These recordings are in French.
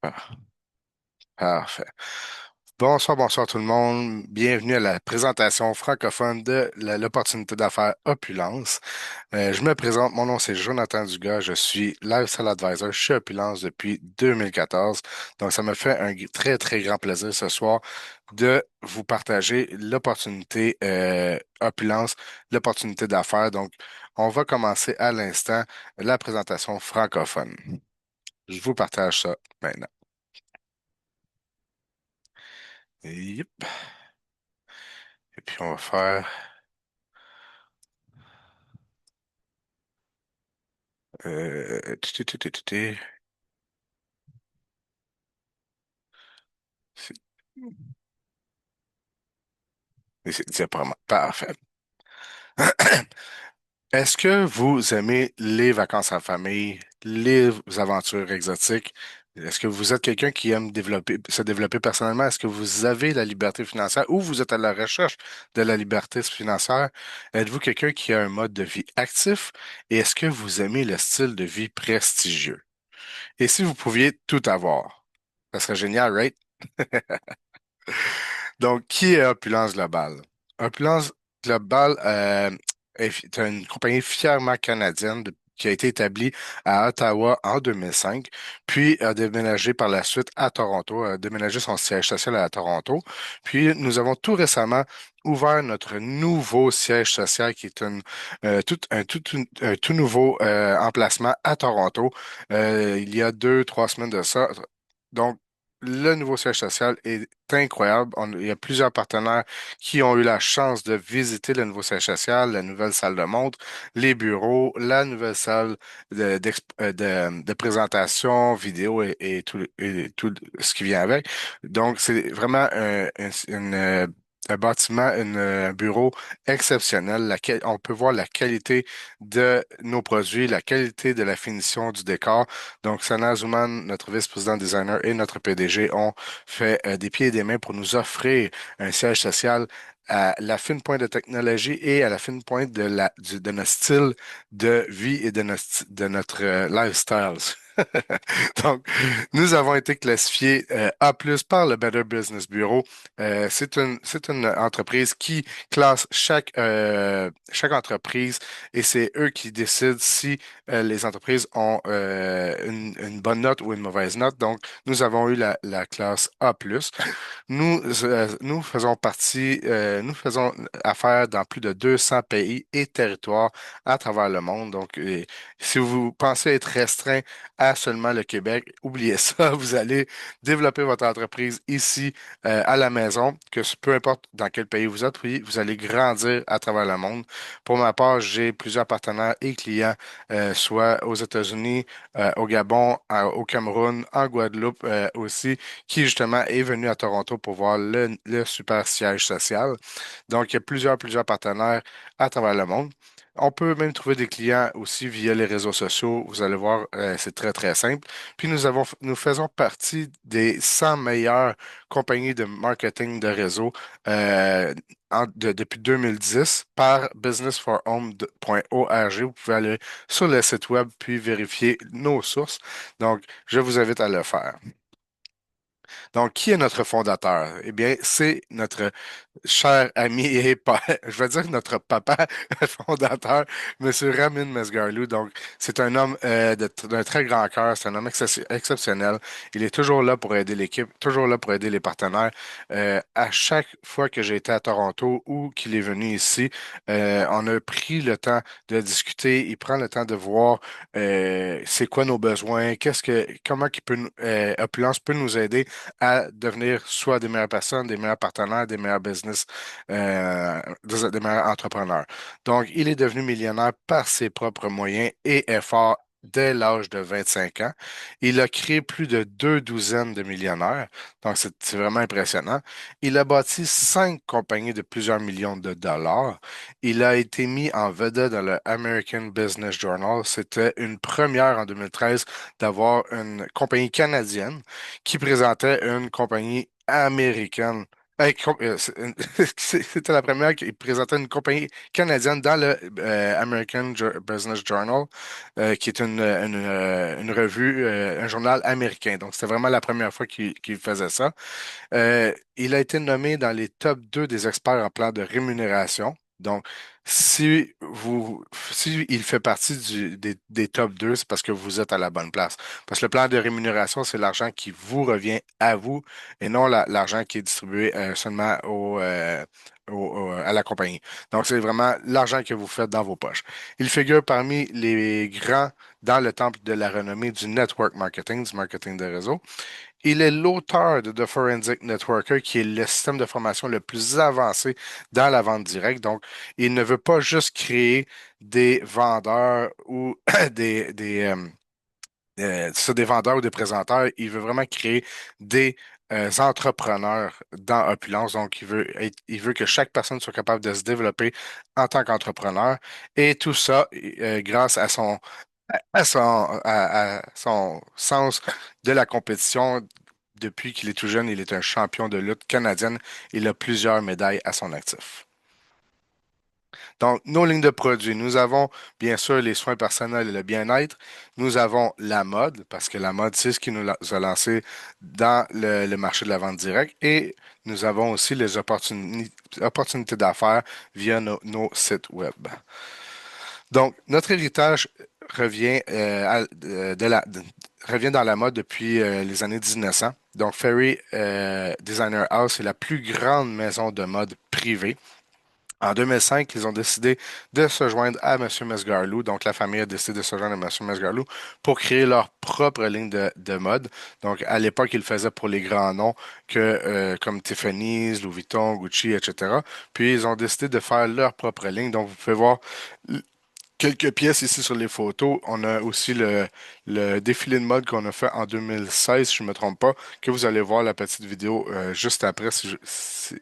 Ah, parfait. Bonsoir, bonsoir tout le monde. Bienvenue à la présentation francophone de l'opportunité d'affaires Opulence. Je me présente, mon nom c'est Jonathan Dugas, je suis Lifestyle Advisor chez Opulence depuis 2014. Donc ça me fait un très très grand plaisir ce soir de vous partager l'opportunité Opulence, l'opportunité d'affaires. Donc on va commencer à l'instant la présentation francophone. Je vous partage ça maintenant. Yep. Et puis on va faire tu. C'est c'est diaporama. Parfait. Est-ce que vous aimez les vacances en famille, les aventures exotiques? Est-ce que vous êtes quelqu'un qui aime se développer personnellement? Est-ce que vous avez la liberté financière ou vous êtes à la recherche de la liberté financière? Êtes-vous quelqu'un qui a un mode de vie actif? Et est-ce que vous aimez le style de vie prestigieux? Et si vous pouviez tout avoir? Ça serait génial, right? Donc, qui est Opulence Global? Opulence Global est une compagnie fièrement canadienne qui a été établie à Ottawa en 2005, puis a déménagé par la suite à Toronto, a déménagé son siège social à Toronto. Puis nous avons tout récemment ouvert notre nouveau siège social qui est un tout nouveau emplacement à Toronto il y a 2, 3 semaines de ça. Donc, le nouveau siège social est incroyable. Il y a plusieurs partenaires qui ont eu la chance de visiter le nouveau siège social, la nouvelle salle de montre, les bureaux, la nouvelle salle de présentation vidéo et tout ce qui vient avec. Donc, c'est vraiment un bâtiment, un bureau exceptionnel. On peut voir la qualité de nos produits, la qualité de la finition du décor. Donc, Sana Zouman, notre vice-président designer et notre PDG ont fait des pieds et des mains pour nous offrir un siège social à la fine pointe de technologie et à la fine pointe de notre style de vie et de notre lifestyle. Donc, nous avons été classifiés A+ par le Better Business Bureau. C'est une entreprise qui classe chaque entreprise et c'est eux qui décident si les entreprises ont une bonne note ou une mauvaise note. Donc, nous avons eu la classe A+. Nous faisons affaire dans plus de 200 pays et territoires à travers le monde. Donc, si vous pensez être restreint à seulement le Québec, oubliez ça. Vous allez développer votre entreprise ici, à la maison, peu importe dans quel pays vous êtes, oui, vous allez grandir à travers le monde. Pour ma part, j'ai plusieurs partenaires et clients, soit aux États-Unis, au Gabon, au Cameroun, en Guadeloupe, aussi qui justement est venu à Toronto pour voir le super siège social. Donc, il y a plusieurs partenaires à travers le monde. On peut même trouver des clients aussi via les réseaux sociaux. Vous allez voir, c'est très, très simple. Puis nous faisons partie des 100 meilleures compagnies de marketing de réseau depuis 2010 par businessforhome.org. Vous pouvez aller sur le site web puis vérifier nos sources. Donc, je vous invite à le faire. Donc, qui est notre fondateur? Eh bien, c'est notre cher ami et je vais dire notre papa fondateur, Monsieur Ramin Mesgarlou. Donc, c'est un homme d'un très grand cœur, c'est un homme exceptionnel. Il est toujours là pour aider l'équipe, toujours là pour aider les partenaires. À chaque fois que j'ai été à Toronto ou qu'il est venu ici, on a pris le temps de discuter. Il prend le temps de voir c'est quoi nos besoins, comment Opulence peut nous aider à devenir soit des meilleures personnes, des meilleurs partenaires, des meilleurs business, des meilleurs entrepreneurs. Donc, il est devenu millionnaire par ses propres moyens et efforts dès l'âge de 25 ans. Il a créé plus de 2 douzaines de millionnaires. Donc, c'est vraiment impressionnant. Il a bâti 5 compagnies de plusieurs millions de dollars. Il a été mis en vedette dans le American Business Journal. C'était une première en 2013 d'avoir une compagnie canadienne qui présentait une compagnie américaine C'était la première qui présentait une compagnie canadienne dans le Business Journal, qui est une revue, un journal américain. Donc, c'était vraiment la première fois qu'il faisait ça. Il a été nommé dans les top 2 des experts en plan de rémunération. Donc, si il fait partie des top 2, c'est parce que vous êtes à la bonne place. Parce que le plan de rémunération, c'est l'argent qui vous revient à vous et non l'argent qui est distribué seulement à la compagnie. Donc, c'est vraiment l'argent que vous faites dans vos poches. Il figure parmi les grands dans le temple de la renommée du network marketing, du marketing de réseau. Il est l'auteur de The Forensic Networker, qui est le système de formation le plus avancé dans la vente directe. Donc, il ne veut pas juste créer des vendeurs ou des vendeurs ou des présenteurs. Il veut vraiment créer des entrepreneurs dans Opulence. Donc, il veut que chaque personne soit capable de se développer en tant qu'entrepreneur. Et tout ça, grâce à son sens de la compétition. Depuis qu'il est tout jeune, il est un champion de lutte canadienne. Il a plusieurs médailles à son actif. Donc, nos lignes de produits, nous avons bien sûr les soins personnels et le bien-être. Nous avons la mode, parce que la mode, c'est ce qui nous a lancé dans le marché de la vente directe. Et nous avons aussi les opportunités d'affaires via nos sites web. Donc, notre héritage revient, revient dans la mode depuis les années 1900. Donc, Ferry Designer House est la plus grande maison de mode privée. En 2005, ils ont décidé de se joindre à M. Mesgarlou. Donc, la famille a décidé de se joindre à M. Mesgarlou pour créer leur propre ligne de mode. Donc, à l'époque, ils le faisaient pour les grands noms comme Tiffany's, Louis Vuitton, Gucci, etc. Puis, ils ont décidé de faire leur propre ligne. Donc, vous pouvez voir quelques pièces ici sur les photos. On a aussi le défilé de mode qu'on a fait en 2016, si je ne me trompe pas, que vous allez voir la petite vidéo juste après, si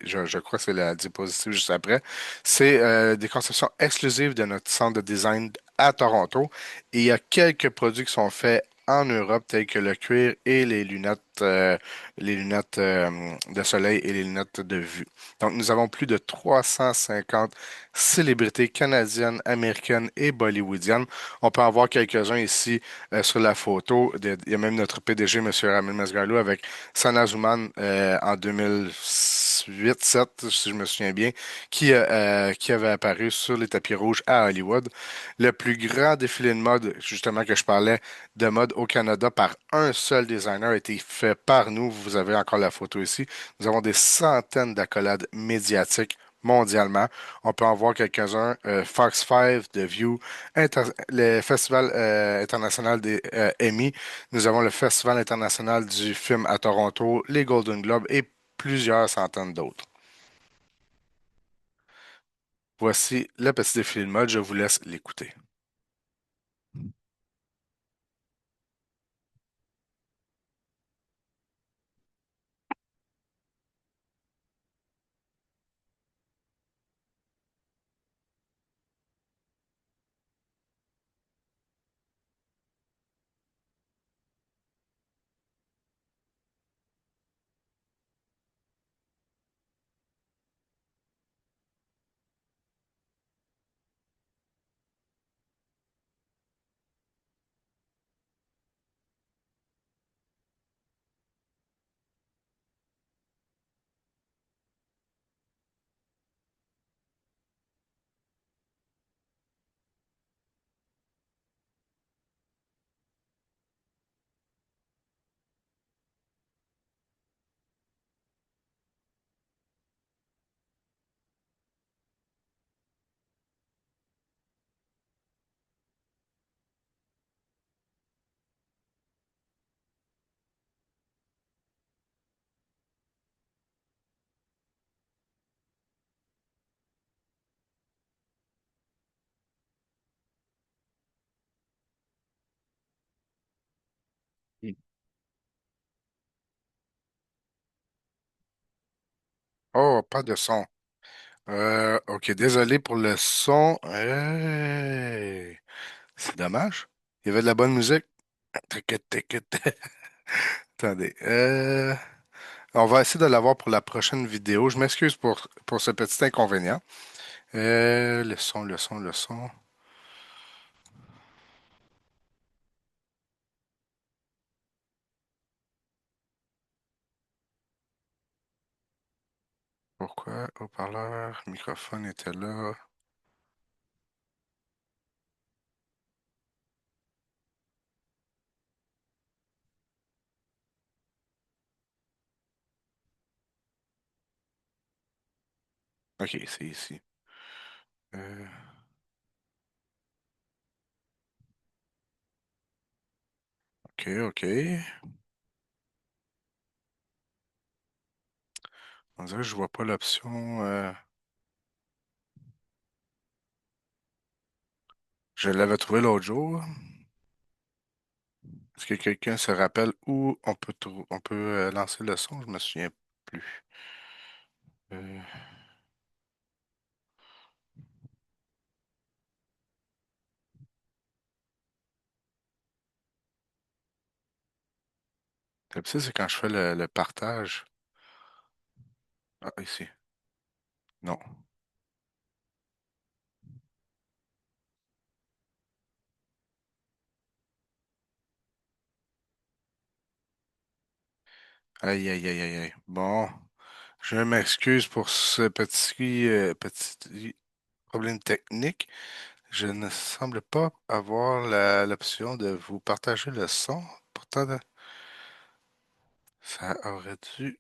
je crois que c'est la diapositive juste après. C'est des conceptions exclusives de notre centre de design à Toronto. Et il y a quelques produits qui sont faits en Europe, tels que le cuir et les lunettes de soleil et les lunettes de vue. Donc, nous avons plus de 350 célébrités canadiennes, américaines et bollywoodiennes. On peut en voir quelques-uns ici sur la photo. Il y a même notre PDG, M. Ramil Masgalou, avec Sana Zouman en 2008-7, si je me souviens bien, qui avait apparu sur les tapis rouges à Hollywood. Le plus grand défilé de mode, justement, que je parlais de mode au Canada par un seul designer a été fait par nous. Vous avez encore la photo ici. Nous avons des centaines d'accolades médiatiques mondialement. On peut en voir quelques-uns. Fox 5, The View, le Festival international des Emmy. Nous avons le Festival international du film à Toronto, les Golden Globes et plusieurs centaines d'autres. Voici le petit défilé de mode. Je vous laisse l'écouter. Oh, pas de son. Ok, désolé pour le son. C'est dommage. Il y avait de la bonne musique. Attendez. On va essayer de l'avoir pour la prochaine vidéo. Je m'excuse pour ce petit inconvénient. Le son. Pourquoi haut-parleur, microphone était là? Ok, c'est ici. Euh, ok, ok. On dirait que je vois pas l'option. Je l'avais trouvé l'autre jour. Est-ce que quelqu'un se rappelle où on peut lancer le son? Je me souviens plus. Euh, D'habitude, c'est quand je fais le partage. Ah, ici. Non. Aïe, aïe, aïe, aïe, aïe. Bon, je m'excuse pour ce petit problème technique. Je ne semble pas avoir l'option de vous partager le son. Pourtant, ça aurait dû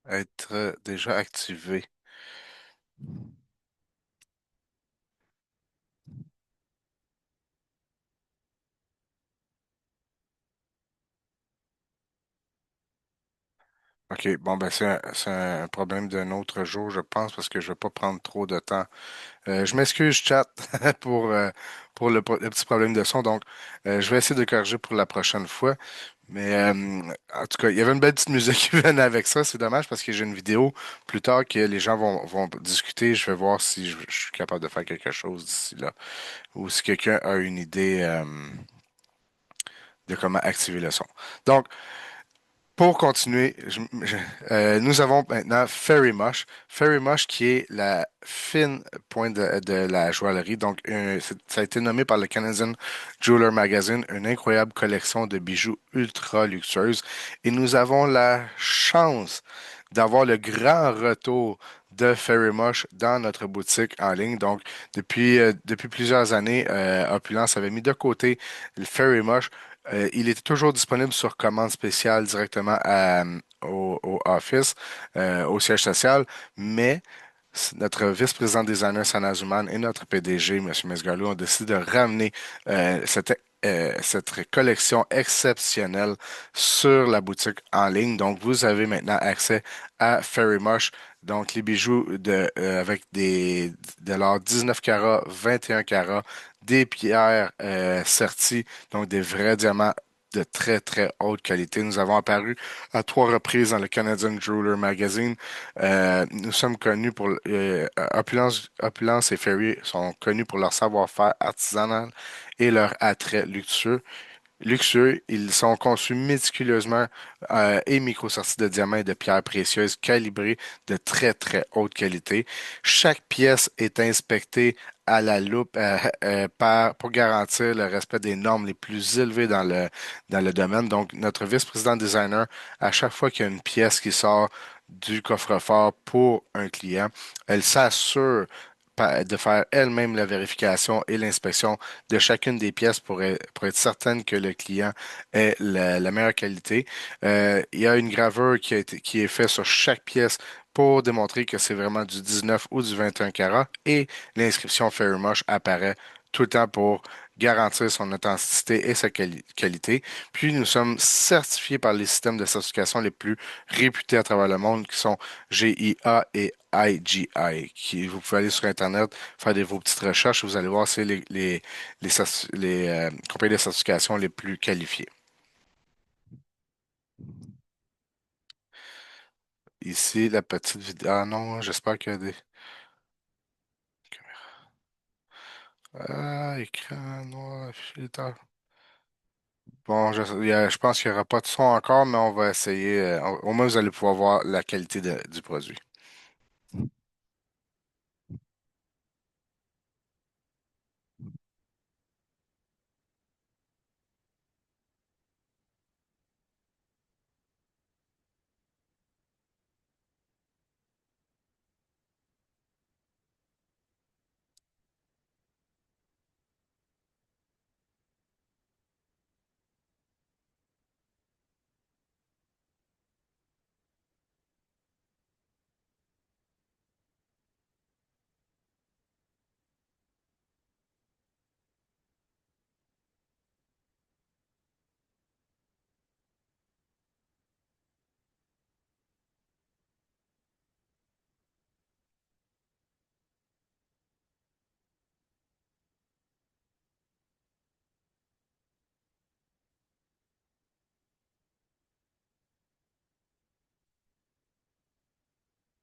être déjà activé. OK, bon, ben c'est un problème d'un autre jour, je pense, parce que je ne vais pas prendre trop de temps. Je m'excuse, chat, pour le petit problème de son. Donc, je vais essayer de corriger pour la prochaine fois. Mais en tout cas, il y avait une belle petite musique qui venait avec ça. C'est dommage parce que j'ai une vidéo plus tard que les gens vont discuter. Je vais voir si je suis capable de faire quelque chose d'ici là. Ou si quelqu'un a une idée de comment activer le son. Donc, pour continuer, nous avons maintenant Fairy Mosh. Fairy Mosh qui est la fine pointe de la joaillerie. Donc, ça a été nommé par le Canadian Jeweler Magazine une incroyable collection de bijoux ultra luxueuses. Et nous avons la chance d'avoir le grand retour de Fairy Mosh dans notre boutique en ligne. Donc, depuis plusieurs années, Opulence avait mis de côté le Fairy Mosh. Il était toujours disponible sur commande spéciale directement au office, au siège social, mais notre vice-président designer Sana Zuman et notre PDG, M. Mesgalou, ont décidé de ramener cette collection exceptionnelle sur la boutique en ligne. Donc, vous avez maintenant accès à Fairy Mosh, donc les bijoux avec de l'or 19 carats, 21 carats, des pierres serties, donc des vrais diamants de très, très haute qualité. Nous avons apparu à trois reprises dans le Canadian Jeweler Magazine. Nous sommes connus pour Opulence et Ferry sont connus pour leur savoir-faire artisanal et leur attrait luxueux. Ils sont conçus méticuleusement et micro-sortis de diamants et de pierres précieuses calibrées de très, très haute qualité. Chaque pièce est inspectée à la loupe pour garantir le respect des normes les plus élevées dans le domaine. Donc, notre vice-président designer, à chaque fois qu'il y a une pièce qui sort du coffre-fort pour un client, elle s'assure de faire elle-même la vérification et l'inspection de chacune des pièces pour être certaine que le client ait la meilleure qualité. Il y a une gravure qui est faite sur chaque pièce pour démontrer que c'est vraiment du 19 ou du 21 carats et l'inscription Fairy apparaît tout le temps pour garantir son authenticité et sa qualité. Puis nous sommes certifiés par les systèmes de certification les plus réputés à travers le monde qui sont GIA et IGI. Vous pouvez aller sur Internet, faire vos petites recherches, vous allez voir, c'est les compagnies de certification les plus qualifiées. Ici, la petite vidéo. Ah non, j'espère qu'il y a des. Ah, écran noir, filtre. Bon, je pense qu'il n'y aura pas de son encore, mais on va essayer. Au moins, vous allez pouvoir voir la qualité du produit.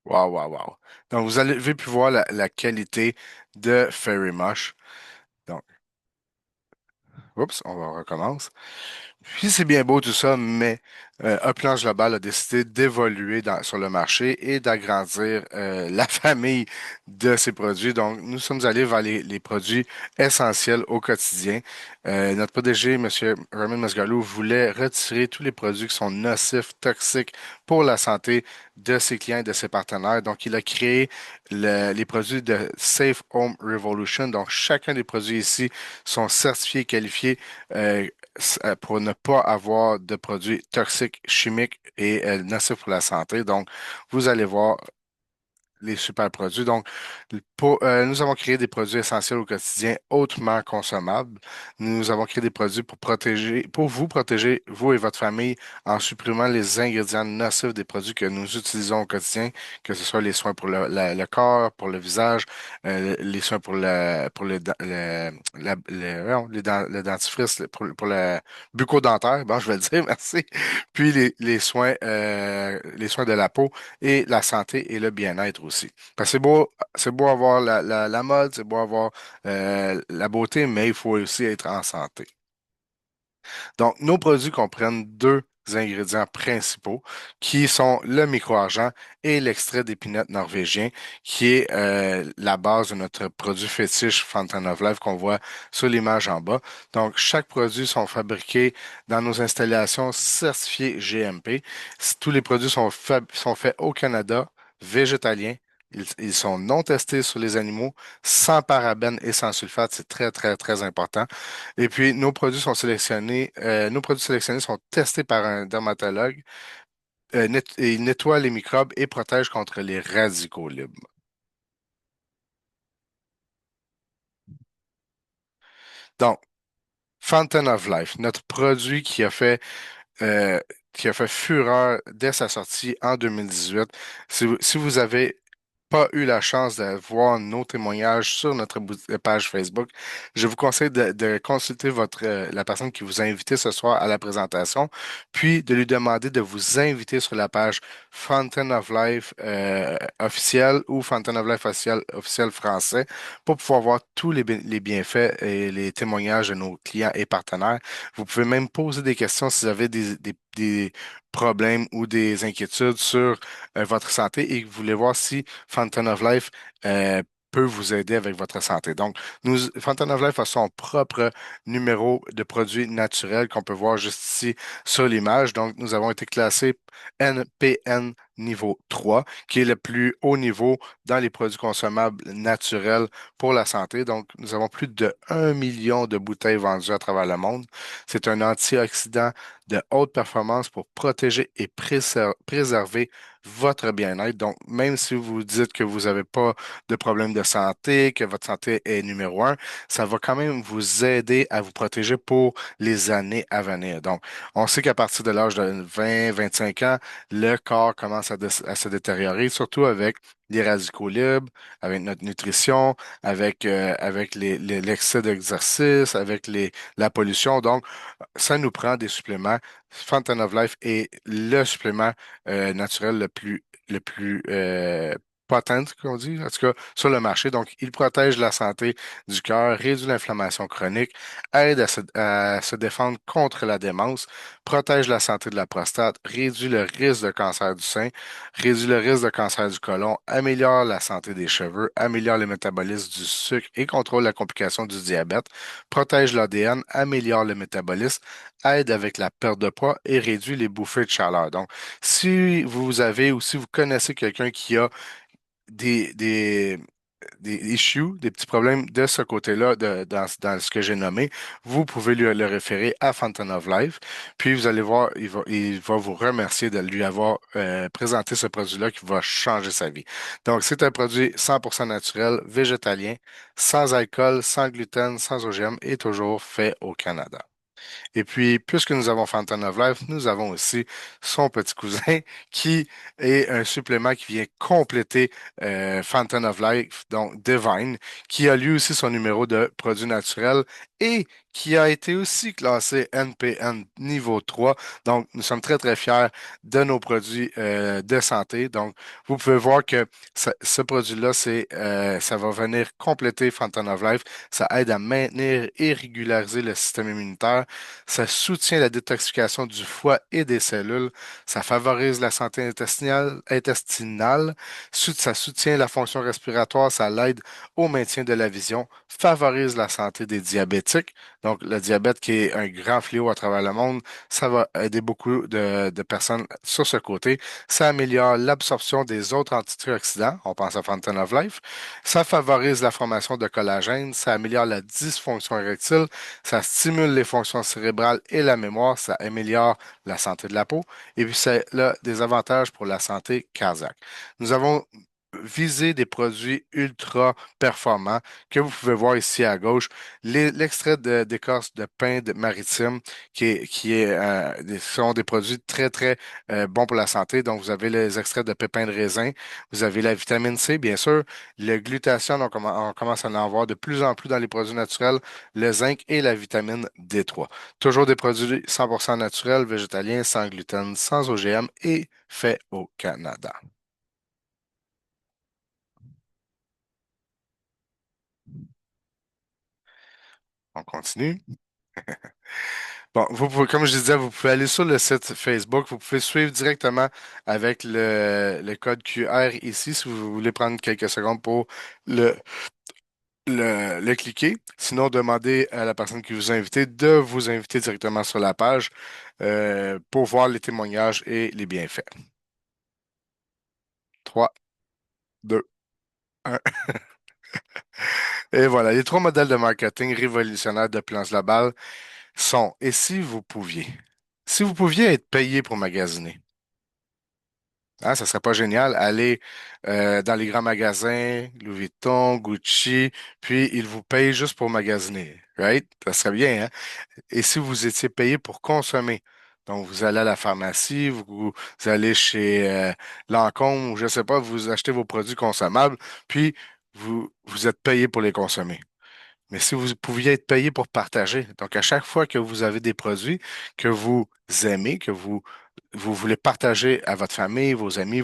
Waouh, waouh, waouh. Donc, vous avez pu voir la qualité de Fairy Mosh. Donc, oups, on recommence. Puis c'est bien beau tout ça, mais Uplanche Global a décidé d'évoluer sur le marché et d'agrandir la famille de ses produits. Donc, nous sommes allés vers les produits essentiels au quotidien. Notre PDG, M. Raymond Masgalou, voulait retirer tous les produits qui sont nocifs, toxiques pour la santé de ses clients et de ses partenaires. Donc, il a créé les produits de Safe Home Revolution. Donc, chacun des produits ici sont certifiés, qualifiés. euh, pour ne pas avoir de produits toxiques, chimiques et nocifs pour la santé. Donc, vous allez voir les super produits. Donc, nous avons créé des produits essentiels au quotidien hautement consommables. Nous avons créé des produits pour vous protéger, vous et votre famille, en supprimant les ingrédients nocifs des produits que nous utilisons au quotidien, que ce soit les soins pour le corps, pour le visage, les soins pour le dentifrice, pour le bucco-dentaire, bon, je vais le dire, merci. Puis les soins de la peau et la santé et le bien-être aussi. Parce que c'est beau avoir la mode, c'est beau avoir la beauté, mais il faut aussi être en santé. Donc, nos produits comprennent deux ingrédients principaux qui sont le micro-argent et l'extrait d'épinette norvégien, qui est la base de notre produit fétiche Fountain of Life qu'on voit sur l'image en bas. Donc, chaque produit sont fabriqués dans nos installations certifiées GMP. Tous les produits sont faits au Canada, végétaliens. Ils sont non testés sur les animaux, sans parabènes et sans sulfate. C'est très, très, très important. Et puis, nos produits sélectionnés sont testés par un dermatologue et il nettoie les microbes et protège contre les radicaux libres. Donc, Fountain of Life, notre produit euh, qui a fait fureur dès sa sortie en 2018. Si vous avez pas eu la chance de voir nos témoignages sur notre page Facebook, je vous conseille de consulter la personne qui vous a invité ce soir à la présentation, puis de lui demander de vous inviter sur la page Fountain of Life officielle ou Fountain of Life officiel français pour pouvoir voir tous les bienfaits et les témoignages de nos clients et partenaires. Vous pouvez même poser des questions si vous avez des problèmes ou des inquiétudes sur votre santé et que vous voulez voir si Fountain of Life peut vous aider avec votre santé. Donc, Fountain of Life a son propre numéro de produit naturel qu'on peut voir juste ici sur l'image. Donc, nous avons été classés NPN niveau 3, qui est le plus haut niveau dans les produits consommables naturels pour la santé. Donc, nous avons plus de 1 million de bouteilles vendues à travers le monde. C'est un antioxydant de haute performance pour protéger et préserver votre bien-être. Donc, même si vous dites que vous n'avez pas de problème de santé, que votre santé est numéro un, ça va quand même vous aider à vous protéger pour les années à venir. Donc, on sait qu'à partir de l'âge de 20-25 ans, le corps commence à se détériorer, surtout avec les radicaux libres, avec notre nutrition, avec l'excès d'exercice, avec la pollution. Donc, ça nous prend des suppléments. Fountain of Life est le supplément naturel le plus potent, qu'on dit, en tout cas, sur le marché. Donc, il protège la santé du cœur, réduit l'inflammation chronique, aide à se défendre contre la démence, protège la santé de la prostate, réduit le risque de cancer du sein, réduit le risque de cancer du côlon, améliore la santé des cheveux, améliore le métabolisme du sucre et contrôle la complication du diabète, protège l'ADN, améliore le métabolisme, aide avec la perte de poids et réduit les bouffées de chaleur. Donc, si vous avez ou si vous connaissez quelqu'un qui a des, des, des issues, des petits problèmes de ce côté-là, dans ce que j'ai nommé, vous pouvez lui le référer à Fountain of Life. Puis vous allez voir, il va vous remercier de lui avoir présenté ce produit-là qui va changer sa vie. Donc, c'est un produit 100% naturel, végétalien, sans alcool, sans gluten, sans OGM et toujours fait au Canada. Et puis, puisque nous avons Fountain of Life, nous avons aussi son petit cousin qui est un supplément qui vient compléter Fountain of Life, donc Divine, qui a lui aussi son numéro de produit naturel et qui a été aussi classé NPN niveau 3. Donc, nous sommes très, très fiers de nos produits de santé. Donc, vous pouvez voir que ce produit-là, ça va venir compléter Fountain of Life. Ça aide à maintenir et régulariser le système immunitaire. Ça soutient la détoxification du foie et des cellules. Ça favorise la santé intestinale. Ça soutient la fonction respiratoire. Ça l'aide au maintien de la vision. Favorise la santé des diabétiques. Donc, le diabète qui est un grand fléau à travers le monde, ça va aider beaucoup de personnes sur ce côté. Ça améliore l'absorption des autres antioxydants. On pense à Fountain of Life. Ça favorise la formation de collagène. Ça améliore la dysfonction érectile. Ça stimule les fonctions cérébrales et la mémoire, ça améliore la santé de la peau et puis ça a des avantages pour la santé cardiaque. Nous avons visé des produits ultra performants que vous pouvez voir ici à gauche. L'extrait d'écorce de pain maritime sont des produits très, très bons pour la santé. Donc, vous avez les extraits de pépins de raisin, vous avez la vitamine C, bien sûr, le glutathione, on commence à en avoir de plus en plus dans les produits naturels, le zinc et la vitamine D3. Toujours des produits 100% naturels, végétaliens, sans gluten, sans OGM et faits au Canada. On continue. Bon, comme je disais, vous pouvez aller sur le site Facebook, vous pouvez suivre directement avec le code QR ici si vous voulez prendre quelques secondes pour le, le cliquer. Sinon, demandez à la personne qui vous a invité de vous inviter directement sur la page pour voir les témoignages et les bienfaits. 3, 2, 1. Et voilà, les trois modèles de marketing révolutionnaires de Plans Global sont, et si vous pouviez, si vous pouviez être payé pour magasiner, hein, ça serait pas génial, aller dans les grands magasins, Louis Vuitton, Gucci, puis ils vous payent juste pour magasiner, right? Ça serait bien, hein? Et si vous étiez payé pour consommer, donc vous allez à la pharmacie, vous allez chez Lancôme, ou je sais pas, vous achetez vos produits consommables, puis vous êtes payé pour les consommer. Mais si vous pouviez être payé pour partager, donc à chaque fois que vous avez des produits que vous aimez, vous voulez partager à votre famille, vos amis,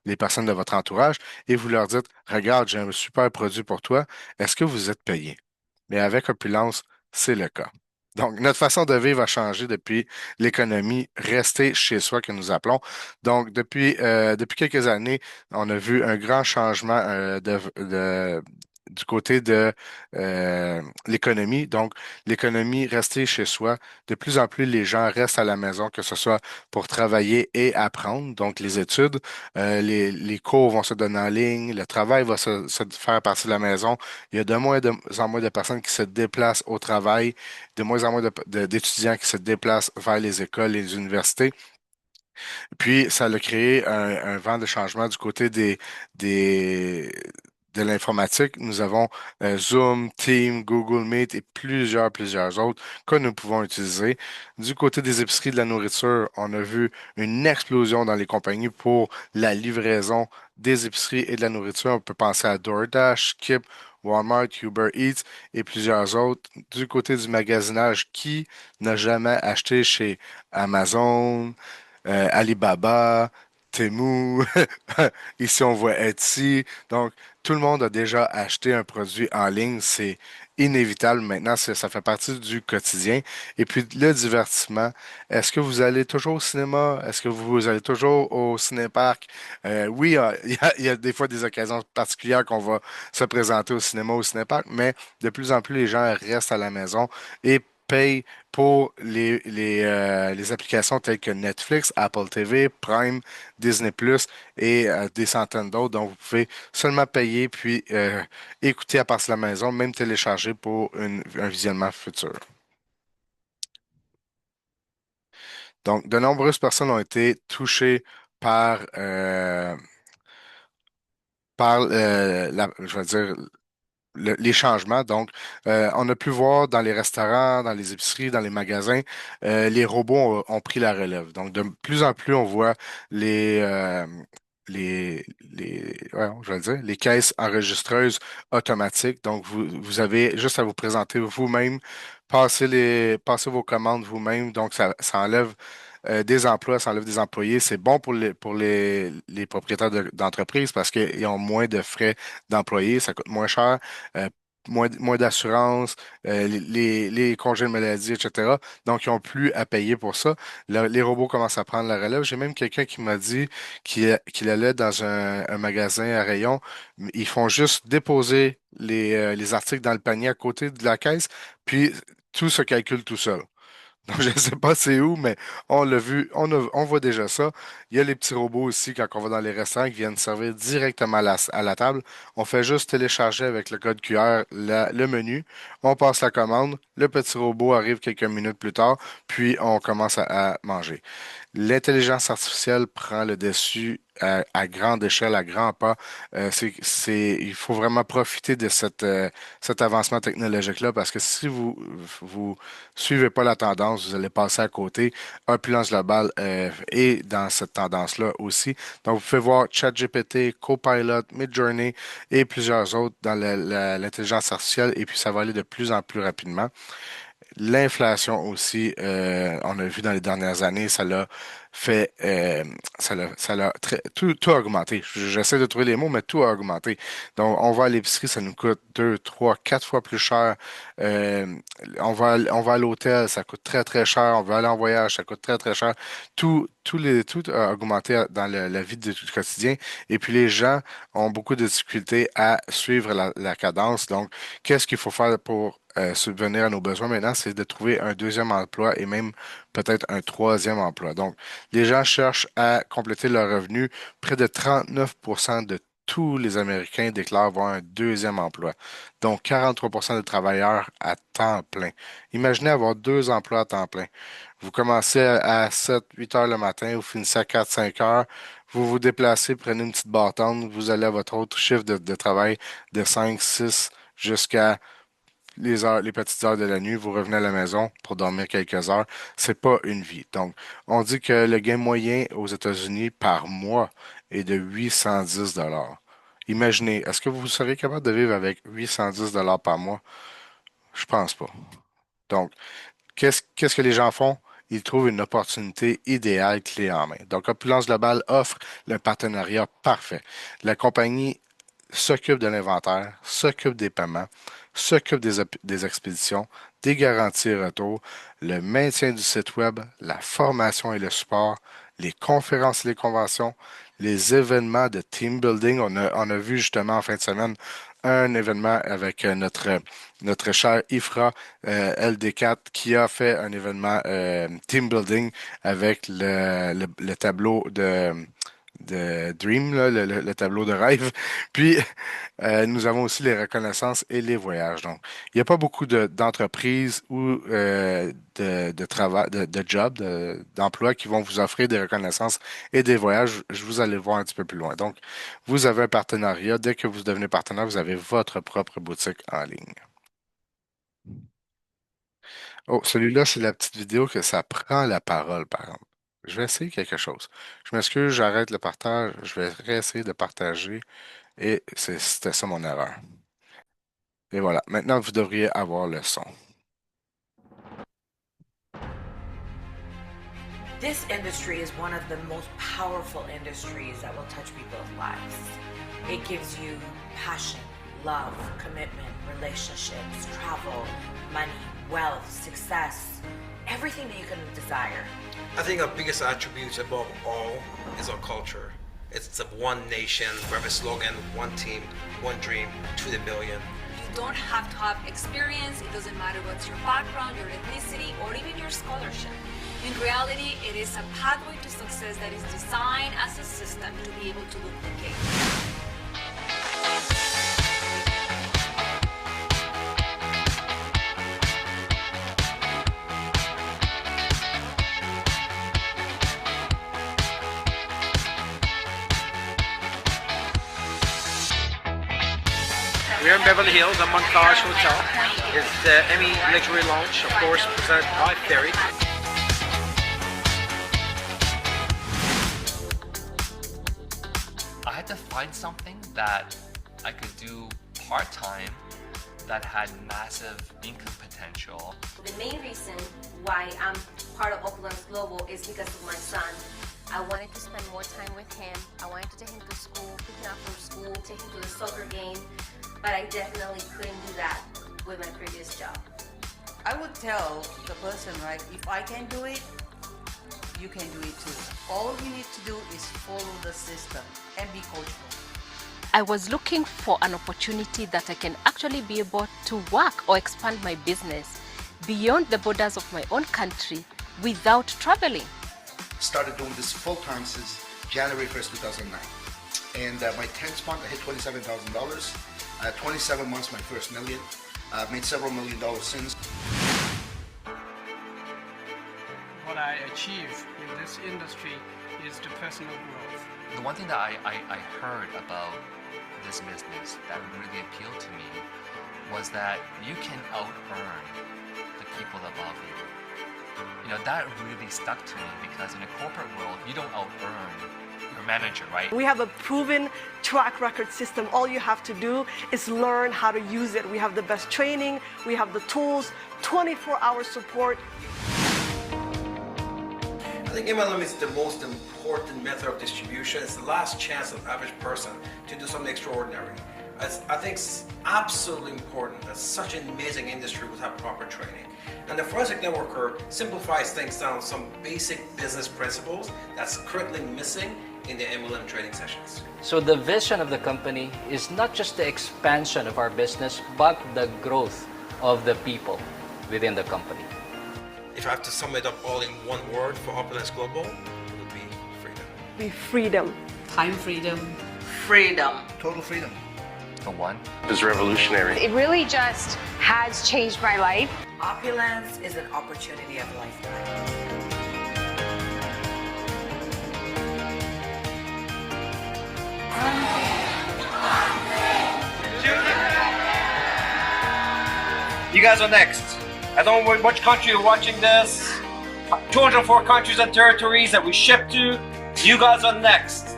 les personnes de votre entourage, et vous leur dites, regarde, j'ai un super produit pour toi, est-ce que vous êtes payé? Mais avec Opulence, c'est le cas. Donc, notre façon de vivre a changé depuis l'économie restée chez soi que nous appelons. Donc, depuis quelques années, on a vu un grand changement du côté de l'économie. Donc, l'économie restée chez soi. De plus en plus, les gens restent à la maison, que ce soit pour travailler et apprendre. Donc, les études, les cours vont se donner en ligne, le travail va se faire à partir de la maison. Il y a en moins de personnes qui se déplacent au travail, de moins en moins d'étudiants qui se déplacent vers les écoles et les universités. Puis, ça a créé un vent de changement du côté des, de l'informatique. Nous avons Zoom, Teams, Google Meet et plusieurs autres que nous pouvons utiliser. Du côté des épiceries de la nourriture, on a vu une explosion dans les compagnies pour la livraison des épiceries et de la nourriture. On peut penser à DoorDash, Skip, Walmart, Uber Eats et plusieurs autres. Du côté du magasinage, qui n'a jamais acheté chez Amazon, Alibaba? Temu, ici on voit Etsy. Donc, tout le monde a déjà acheté un produit en ligne. C'est inévitable maintenant, ça fait partie du quotidien. Et puis, le divertissement, est-ce que vous allez toujours au cinéma? Est-ce que vous allez toujours au cinéparc? Oui, il y a des fois des occasions particulières qu'on va se présenter au cinéma, au cinéparc, mais de plus en plus, les gens restent à la maison et payent pour les applications telles que Netflix, Apple TV, Prime, Disney Plus et des centaines d'autres. Donc, vous pouvez seulement payer puis écouter à partir de la maison, même télécharger pour un visionnement futur. Donc, de nombreuses personnes ont été touchées par, je vais dire, les changements. Donc, on a pu voir dans les restaurants, dans les épiceries, dans les magasins, les robots ont pris la relève. Donc, de plus en plus, on voit les, euh, ouais, je vais le dire, les caisses enregistreuses automatiques. Donc, vous avez juste à vous présenter vous-même, passer vos commandes vous-même. Donc, ça enlève des emplois, ça enlève des employés. C'est bon pour les propriétaires d'entreprises parce qu'ils ont moins de frais d'employés, ça coûte moins cher, euh, moins d'assurance, les congés de maladie, etc. Donc, ils n'ont plus à payer pour ça. Les robots commencent à prendre la relève. J'ai même quelqu'un qui m'a dit qu'il allait dans un magasin à rayon. Ils font juste déposer les articles dans le panier à côté de la caisse, puis tout se calcule tout seul. Donc, je ne sais pas c'est où, mais on l'a vu, on voit déjà ça. Il y a les petits robots aussi quand on va dans les restaurants qui viennent servir directement à la table. On fait juste télécharger avec le code QR le menu. On passe la commande. Le petit robot arrive quelques minutes plus tard, puis on commence à manger. L'intelligence artificielle prend le dessus à grande échelle, à grands pas. Il faut vraiment profiter de cet avancement technologique-là parce que si vous suivez pas la tendance, vous allez passer à côté. Opulence globale est dans cette tendance-là aussi. Donc, vous pouvez voir ChatGPT, Copilot, Midjourney et plusieurs autres dans l'intelligence artificielle et puis ça va aller de plus en plus rapidement. L'inflation aussi, on a vu dans les dernières années, ça l'a fait, ça l'a tout a augmenté. J'essaie de trouver les mots, mais tout a augmenté. Donc, on va à l'épicerie, ça nous coûte deux, trois, quatre fois plus cher. Euh, on va à l'hôtel, ça coûte très, très cher. On va aller en voyage, ça coûte très, très cher. Tout a augmenté dans la vie du quotidien. Et puis, les gens ont beaucoup de difficultés à suivre la cadence. Donc, qu'est-ce qu'il faut faire pour subvenir à nos besoins maintenant, c'est de trouver un deuxième emploi et même peut-être un troisième emploi. Donc, les gens cherchent à compléter leur revenu. Près de 39% de tous les Américains déclarent avoir un deuxième emploi. Donc, 43% des travailleurs à temps plein. Imaginez avoir deux emplois à temps plein. Vous commencez à 7, 8 heures le matin, vous finissez à 4, 5 heures. Vous vous déplacez, prenez une petite bâtonne, vous allez à votre autre chiffre de travail de 5, 6 jusqu'à les petites heures de la nuit, vous revenez à la maison pour dormir quelques heures. C'est pas une vie. Donc, on dit que le gain moyen aux États-Unis par mois est de 810 dollars. Imaginez, est-ce que vous seriez capable de vivre avec 810 dollars par mois? Je pense pas. Donc, qu'est-ce que les gens font? Ils trouvent une opportunité idéale clé en main. Donc, Opulence Globale offre le partenariat parfait. La compagnie s'occupe de l'inventaire, s'occupe des paiements, s'occupe des expéditions, des garanties et retours, le maintien du site web, la formation et le support, les conférences et les conventions, les événements de team building. On a vu justement en fin de semaine un événement avec notre cher Ifra LD4 qui a fait un événement team building avec le tableau de Dream, là, le tableau de rêve. Puis, nous avons aussi les reconnaissances et les voyages. Donc, il n'y a pas beaucoup d'entreprises ou de travail, de jobs, d'emplois qui vont vous offrir des reconnaissances et des voyages. Je vous allez voir un petit peu plus loin. Donc, vous avez un partenariat. Dès que vous devenez partenaire, vous avez votre propre boutique en ligne. Oh, celui-là, c'est la petite vidéo que ça prend la parole, par exemple. Je vais essayer quelque chose. Je m'excuse, j'arrête le partage. Je vais réessayer de partager. Et c'était ça mon erreur. Et voilà, maintenant vous devriez avoir le son. This industry is one of the most powerful industries that will touch people's lives. It gives you passion, love, commitment, relationships, travel, money, wealth, success, everything that you can desire. I think our biggest attribute above all is our culture. It's a one nation, we have a slogan, one team, one dream, to the billion. You don't have to have experience, it doesn't matter what's your background, your ethnicity, or even your scholarship. In reality, it is a pathway to success that is designed as a system to be able to duplicate. We're in Beverly Hills at Montage Hotel. It's the Emmy Luxury Lounge, of course, presented by Ferry. I had to find something that I could do part-time that had massive income potential. The main reason why I'm part of Opulence Global is because of my son. I wanted to spend more time with him. I wanted to take him to school, pick him up from school, take him to the soccer game, but I definitely couldn't do that with my previous job. I would tell the person, right, if I can do it, you can do it too. All you need to do is follow the system and be coachable. I was looking for an opportunity that I can actually be able to work or expand my business beyond the borders of my own country without traveling. Started doing this full-time since January 1st, 2009. And my 10th month, I hit $27,000. 27 months, my first million. I've made several $1 million since. What I achieve in this industry is the personal growth. The one thing that I heard about this business that really appealed to me was that you can out-earn the people above you. You know, that really stuck to me because in a corporate world, you don't out-earn your manager, right? We have a proven track record system. All you have to do is learn how to use it. We have the best training, we have the tools, 24-hour support. I think MLM is the most important method of distribution. It's the last chance of the average person to do something extraordinary. I think it's absolutely important that such an amazing industry would have proper training. And the Forensic Networker simplifies things down to some basic business principles that's currently missing in the MLM training sessions. So the vision of the company is not just the expansion of our business, but the growth of the people within the company. If I have to sum it up all in one word for Opulence Global, it would be freedom. Be freedom. Time freedom. Freedom. Total freedom. For one, It's revolutionary. It really just has changed my life. Opulence is an opportunity of a lifetime. You guys are next. I don't know which country you're watching this. 204 countries and territories that we ship to. You guys are next.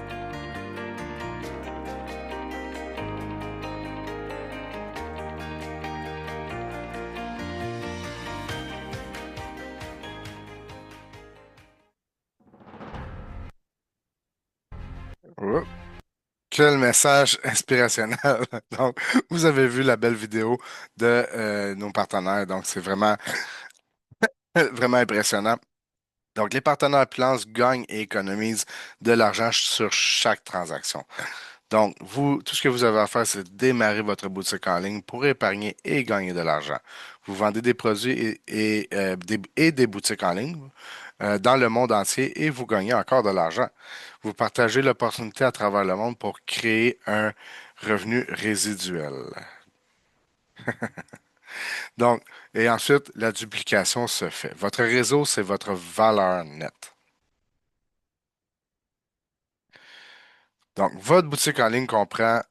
Oh, quel message inspirationnel. Donc, vous avez vu la belle vidéo de nos partenaires. Donc, c'est vraiment, vraiment impressionnant. Donc, les partenaires Opulence gagnent et économisent de l'argent sur chaque transaction. Donc, vous, tout ce que vous avez à faire, c'est de démarrer votre boutique en ligne pour épargner et gagner de l'argent. Vous vendez des produits et des boutiques en ligne dans le monde entier et vous gagnez encore de l'argent. Vous partagez l'opportunité à travers le monde pour créer un revenu résiduel. Donc, et ensuite, la duplication se fait. Votre réseau, c'est votre valeur nette. Donc, votre boutique en ligne comprend,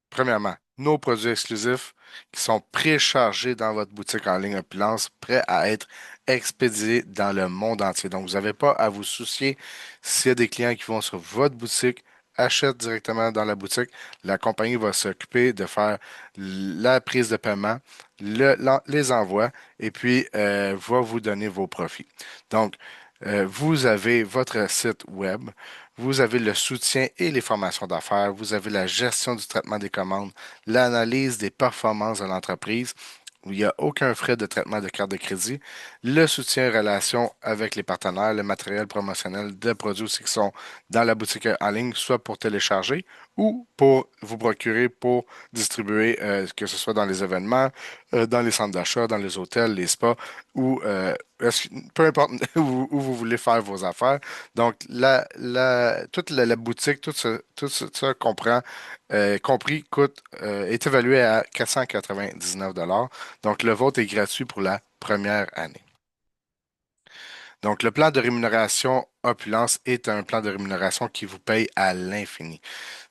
premièrement, nos produits exclusifs qui sont préchargés dans votre boutique en ligne Opulence, prêts à être expédiés dans le monde entier. Donc, vous n'avez pas à vous soucier s'il y a des clients qui vont sur votre boutique, achètent directement dans la boutique. La compagnie va s'occuper de faire la prise de paiement, les envois et puis va vous donner vos profits. Donc, Vous avez votre site web, vous avez le soutien et les formations d'affaires, vous avez la gestion du traitement des commandes, l'analyse des performances de l'entreprise, où il n'y a aucun frais de traitement de carte de crédit, le soutien en relation avec les partenaires, le matériel promotionnel de produits aussi qui sont dans la boutique en ligne, soit pour télécharger ou pour vous procurer pour distribuer, que ce soit dans les événements, dans les centres d'achat, dans les hôtels, les spas ou peu importe où vous voulez faire vos affaires. Donc, toute la boutique, tout ça comprend, compris, est évalué à 499 $. Donc, le vote est gratuit pour la première année. Donc, le plan de rémunération Opulence est un plan de rémunération qui vous paye à l'infini.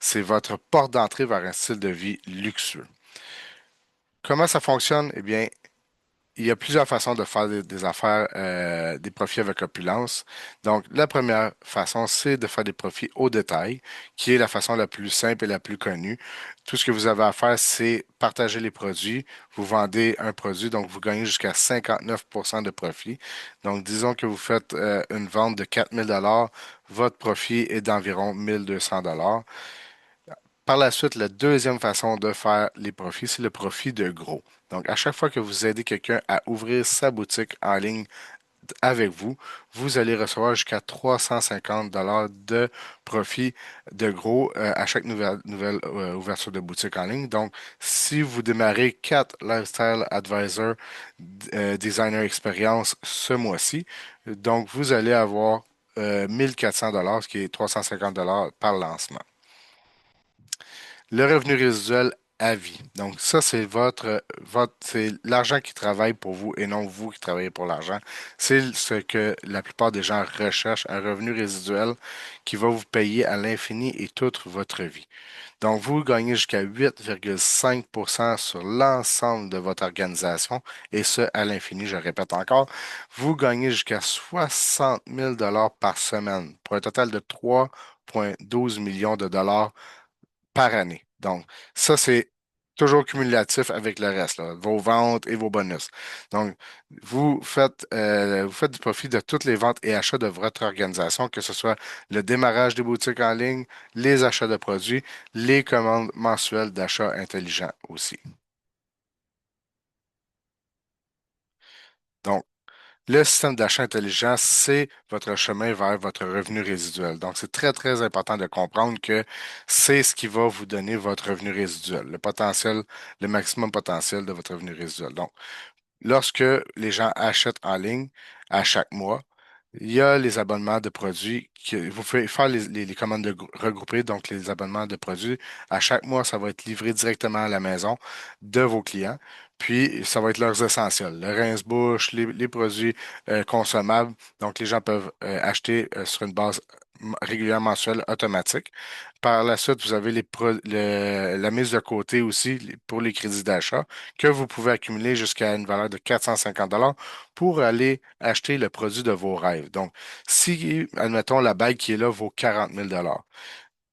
C'est votre porte d'entrée vers un style de vie luxueux. Comment ça fonctionne? Eh bien, il y a plusieurs façons de faire des affaires, des profits avec opulence. Donc, la première façon, c'est de faire des profits au détail, qui est la façon la plus simple et la plus connue. Tout ce que vous avez à faire, c'est partager les produits. Vous vendez un produit, donc vous gagnez jusqu'à 59% de profit. Donc, disons que vous faites une vente de 4 000 $, votre profit est d'environ 1 200 $. Par la suite, la deuxième façon de faire les profits, c'est le profit de gros. Donc, à chaque fois que vous aidez quelqu'un à ouvrir sa boutique en ligne avec vous, vous allez recevoir jusqu'à 350 $ de profit de gros à chaque nouvelle ouverture de boutique en ligne. Donc, si vous démarrez 4 Lifestyle Advisor Designer Experience ce mois-ci, donc vous allez avoir 1 400 $, ce qui est 350 $ par lancement. Le revenu résiduel à vie. Donc, ça, c'est c'est l'argent qui travaille pour vous et non vous qui travaillez pour l'argent. C'est ce que la plupart des gens recherchent, un revenu résiduel qui va vous payer à l'infini et toute votre vie. Donc, vous gagnez jusqu'à 8,5% sur l'ensemble de votre organisation et ce, à l'infini, je répète encore. Vous gagnez jusqu'à 60 000 $ par semaine pour un total de 3,12 millions de dollars par année. Donc, ça, c'est toujours cumulatif avec le reste, là, vos ventes et vos bonus. Donc, vous faites du profit de toutes les ventes et achats de votre organisation, que ce soit le démarrage des boutiques en ligne, les achats de produits, les commandes mensuelles d'achat intelligents aussi. Donc, le système d'achat intelligent, c'est votre chemin vers votre revenu résiduel. Donc, c'est très, très important de comprendre que c'est ce qui va vous donner votre revenu résiduel, le potentiel, le maximum potentiel de votre revenu résiduel. Donc, lorsque les gens achètent en ligne à chaque mois, il y a les abonnements de produits que vous pouvez faire les commandes regroupées, donc les abonnements de produits. À chaque mois, ça va être livré directement à la maison de vos clients. Puis, ça va être leurs essentiels, le rince-bouche, les produits consommables. Donc, les gens peuvent acheter sur une base régulière mensuelle automatique. Par la suite, vous avez la mise de côté aussi pour les crédits d'achat que vous pouvez accumuler jusqu'à une valeur de 450 $ pour aller acheter le produit de vos rêves. Donc, si, admettons, la bague qui est là vaut 40 000 $,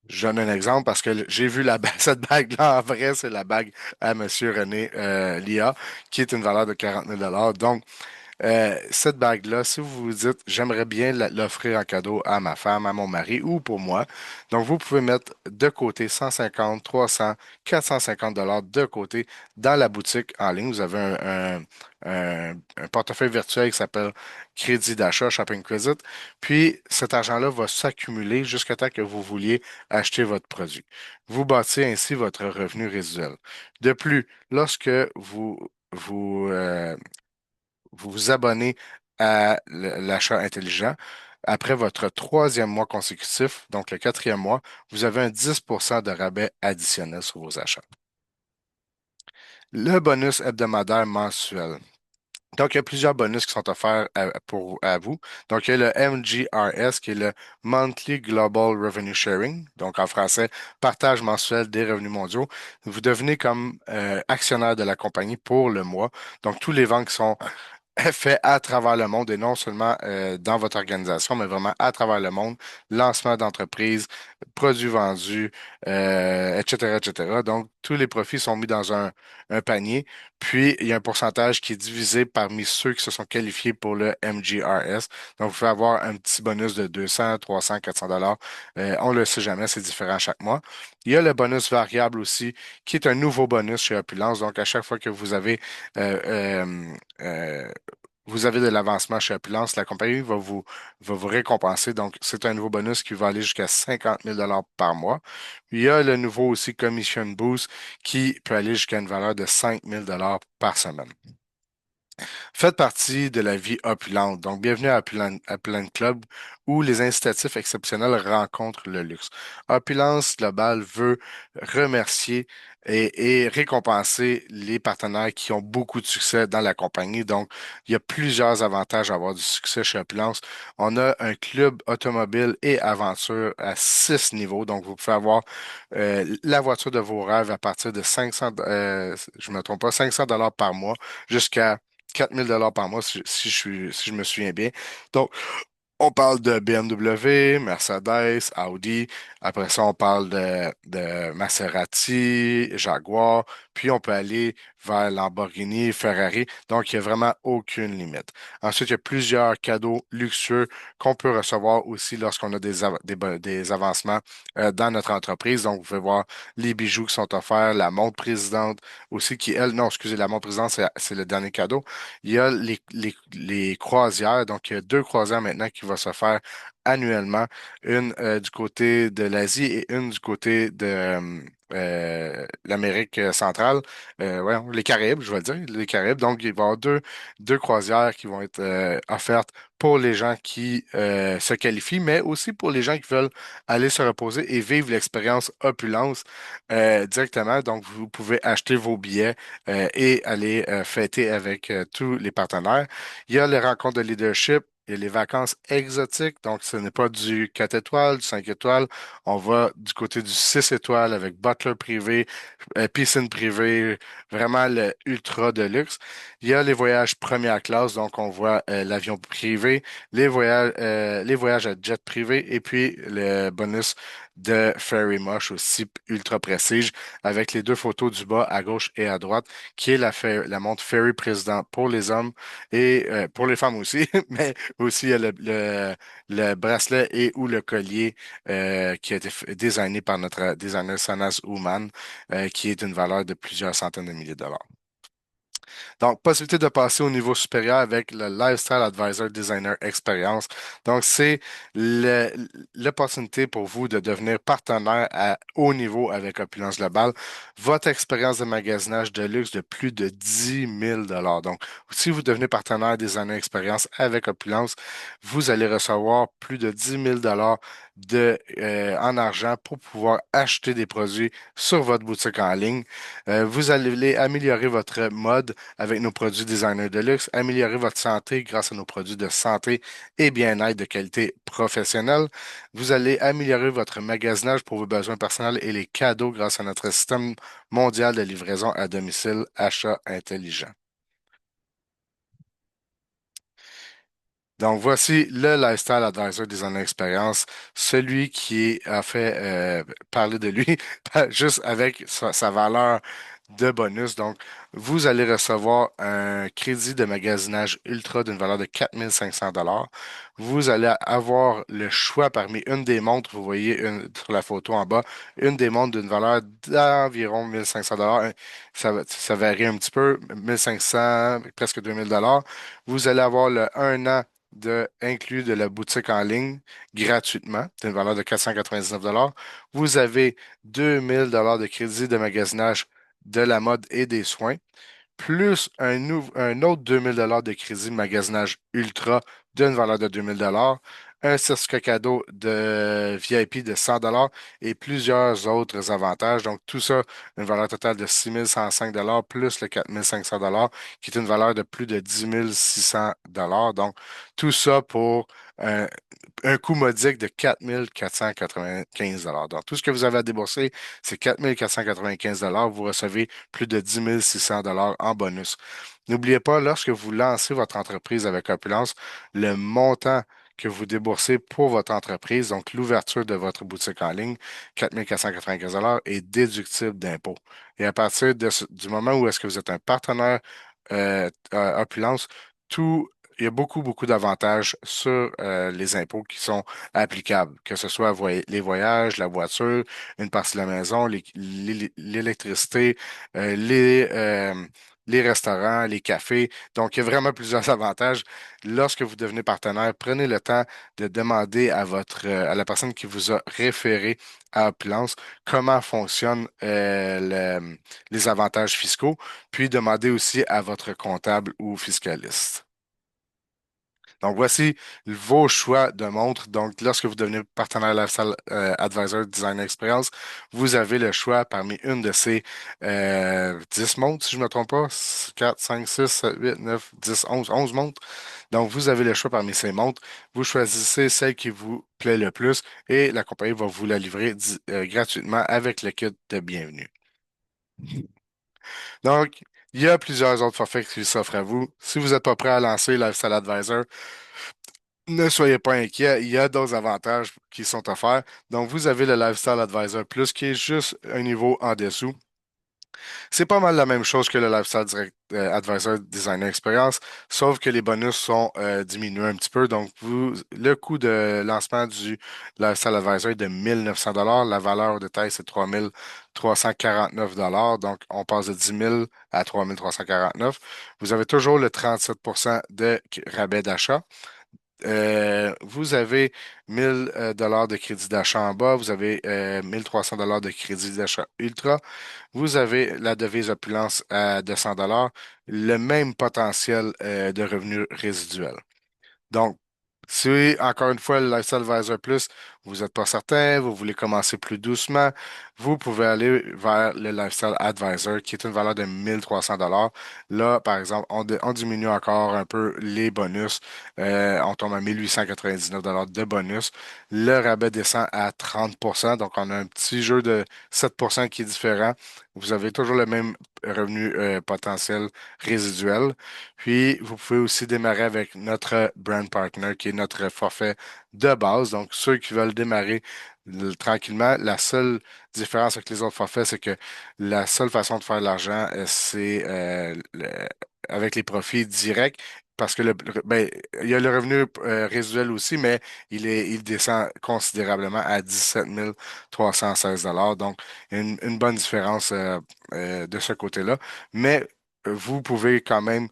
je donne un exemple parce que j'ai vu cette bague-là en vrai, c'est la bague à Monsieur René Lia, qui est une valeur de 40 000 $. Donc, cette bague-là, si vous vous dites, j'aimerais bien l'offrir en cadeau à ma femme, à mon mari ou pour moi, donc vous pouvez mettre de côté 150, 300, 450 $ de côté dans la boutique en ligne. Vous avez un portefeuille virtuel qui s'appelle Crédit d'achat, Shopping Credit. Puis cet argent-là va s'accumuler jusqu'à temps que vous vouliez acheter votre produit. Vous bâtissez ainsi votre revenu résiduel. De plus, lorsque vous vous abonnez à l'achat intelligent. Après votre troisième mois consécutif, donc le quatrième mois, vous avez un 10% de rabais additionnel sur vos achats. Le bonus hebdomadaire mensuel. Donc, il y a plusieurs bonus qui sont offerts à vous. Donc, il y a le MGRS, qui est le Monthly Global Revenue Sharing. Donc, en français, partage mensuel des revenus mondiaux. Vous devenez comme actionnaire de la compagnie pour le mois. Donc, tous les ventes qui sont fait à travers le monde et non seulement dans votre organisation, mais vraiment à travers le monde, lancement d'entreprise, produits vendus, etc., etc. Donc, tous les profits sont mis dans un panier, Puis, il y a un pourcentage qui est divisé parmi ceux qui se sont qualifiés pour le MGRS. Donc, vous pouvez avoir un petit bonus de 200, 300, 400 dollars. On ne le sait jamais, c'est différent chaque mois. Il y a le bonus variable aussi, qui est un nouveau bonus chez Opulence. Donc, à chaque fois que euh, euh, euh, vous avez de l'avancement chez Opulence, la compagnie va vous récompenser. Donc, c'est un nouveau bonus qui va aller jusqu'à 50 000 par mois. Il y a le nouveau aussi Commission Boost qui peut aller jusqu'à une valeur de 5 000 par semaine. Faites partie de la vie opulente. Donc, bienvenue à Opulent Club où les incitatifs exceptionnels rencontrent le luxe. Opulence Globale veut remercier et récompenser les partenaires qui ont beaucoup de succès dans la compagnie. Donc, il y a plusieurs avantages à avoir du succès chez Opulence. On a un club automobile et aventure à 6 niveaux. Donc, vous pouvez avoir la voiture de vos rêves à partir de 500, je me trompe pas, 500 dollars par mois jusqu'à 4 000 par mois, si je me souviens bien. Donc, on parle de BMW, Mercedes, Audi. Après ça, on parle de Maserati, Jaguar. Puis, on peut aller vers Lamborghini, Ferrari. Donc, il n'y a vraiment aucune limite. Ensuite, il y a plusieurs cadeaux luxueux qu'on peut recevoir aussi lorsqu'on a des avancements dans notre entreprise. Donc, vous pouvez voir les bijoux qui sont offerts, la montre présidente aussi, qui, elle, non, excusez, la montre présidente, c'est le dernier cadeau. Il y a les croisières. Donc, il y a 2 croisières maintenant qui vont se faire annuellement. Une du côté de l'Asie et une du côté de l'Amérique centrale. Voyons, les Caraïbes, je vais le dire, les Caraïbes. Donc, il va y avoir deux croisières qui vont être offertes pour les gens qui se qualifient, mais aussi pour les gens qui veulent aller se reposer et vivre l'expérience opulence directement. Donc, vous pouvez acheter vos billets et aller fêter avec tous les partenaires. Il y a les rencontres de leadership. Il y a les vacances exotiques, donc ce n'est pas du 4 étoiles, du 5 étoiles. On va du côté du 6 étoiles avec butler privé, piscine privée, vraiment le ultra de luxe. Il y a les voyages première classe, donc on voit l'avion privé, les voyages à jet privé et puis le bonus de Ferry Mosh aussi ultra prestige avec les 2 photos du bas à gauche et à droite qui est la montre Ferry Président pour les hommes et pour les femmes aussi, mais aussi il y a le bracelet et ou le collier qui a été designé par notre designer Sanas Ouman qui est d'une valeur de plusieurs centaines de milliers de dollars. Donc, possibilité de passer au niveau supérieur avec le Lifestyle Advisor Designer Experience. Donc, c'est l'opportunité pour vous de devenir partenaire à haut niveau avec Opulence Globale. Votre expérience de magasinage de luxe de plus de 10 000 dollars. Donc, si vous devenez partenaire Designer Experience avec Opulence, vous allez recevoir plus de 10 000 dollars en argent pour pouvoir acheter des produits sur votre boutique en ligne. Vous allez améliorer votre mode avec nos produits designer de luxe, améliorer votre santé grâce à nos produits de santé et bien-être de qualité professionnelle. Vous allez améliorer votre magasinage pour vos besoins personnels et les cadeaux grâce à notre système mondial de livraison à domicile, achat intelligent. Donc, voici le Lifestyle Advisor Designer Experience, celui qui a fait parler de lui juste avec sa valeur de bonus. Donc, vous allez recevoir un crédit de magasinage ultra d'une valeur de 4 500 dollars. Vous allez avoir le choix parmi une des montres, vous voyez sur la photo en bas, une des montres d'une valeur d'environ 1 500 dollars. Ça varie un petit peu, 1 500, presque 2 000 dollars. Vous allez avoir le 1 an inclus de la boutique en ligne gratuitement, d'une valeur de 499 dollars. Vous avez 2 000 dollars de crédit de magasinage de la mode et des soins, plus un autre 2 000 dollars de crédit de magasinage ultra d'une valeur de 2 000 dollars, un certificat cadeau de VIP de 100 dollars et plusieurs autres avantages. Donc, tout ça, une valeur totale de 6 105 dollars plus le 4 500 dollars, qui est une valeur de plus de 10 600 dollars. Donc, tout ça pour un coût modique de 4 495 dollars. Donc, tout ce que vous avez à débourser, c'est 4 495 dollars. Vous recevez plus de 10 600 dollars en bonus. N'oubliez pas, lorsque vous lancez votre entreprise avec Opulence, le montant que vous déboursez pour votre entreprise, donc l'ouverture de votre boutique en ligne, 4 495 est déductible d'impôt. Et à partir du moment où est-ce que vous êtes un partenaire Opulence, tout, il y a beaucoup, beaucoup d'avantages sur les impôts qui sont applicables, que ce soit les voyages, la voiture, une partie de la maison, l'électricité, les restaurants, les cafés. Donc, il y a vraiment plusieurs avantages. Lorsque vous devenez partenaire, prenez le temps de demander à la personne qui vous a référé à Opulence comment fonctionnent les avantages fiscaux, puis demandez aussi à votre comptable ou fiscaliste. Donc, voici vos choix de montres. Donc, lorsque vous devenez partenaire Lifestyle Advisor Design Experience, vous avez le choix parmi une de ces 10 montres, si je ne me trompe pas, 4, 5, 6, 7, 8, 9, 10, 11 montres. Donc, vous avez le choix parmi ces montres. Vous choisissez celle qui vous plaît le plus et la compagnie va vous la livrer gratuitement avec le kit de bienvenue. Donc, il y a plusieurs autres forfaits qui s'offrent à vous. Si vous n'êtes pas prêt à lancer Lifestyle Advisor, ne soyez pas inquiets, il y a d'autres avantages qui sont offerts. Donc, vous avez le Lifestyle Advisor Plus qui est juste un niveau en dessous. C'est pas mal la même chose que le Advisor Designer Experience, sauf que les bonus sont diminués un petit peu. Donc, le coût de lancement du Lifestyle Advisor est de 1900 $. La valeur de taille, c'est 3349 $. Donc, on passe de 10 000 à 3349. Vous avez toujours le 37% de rabais d'achat. Vous avez 1000 dollars de crédit d'achat en bas, vous avez 1300 dollars de crédit d'achat ultra, vous avez la devise opulence à 200 dollars, le même potentiel de revenus résiduels. Donc, si encore une fois le Lifestyle Advisor Plus, vous n'êtes pas certain, vous voulez commencer plus doucement, vous pouvez aller vers le Lifestyle Advisor qui est une valeur de 1300 $. Là, par exemple, on diminue encore un peu les bonus. On tombe à 1899 $ de bonus. Le rabais descend à 30%, donc on a un petit jeu de 7% qui est différent. Vous avez toujours le même revenu potentiel résiduel. Puis, vous pouvez aussi démarrer avec notre brand partner, qui est notre forfait de base. Donc, ceux qui veulent démarrer tranquillement, la seule différence avec les autres forfaits, c'est que la seule façon de faire de l'argent, c'est avec les profits directs. Parce que ben, il y a le revenu résiduel aussi, mais il descend considérablement à 17 316 $. Donc, il y a une bonne différence de ce côté-là. Mais vous pouvez quand même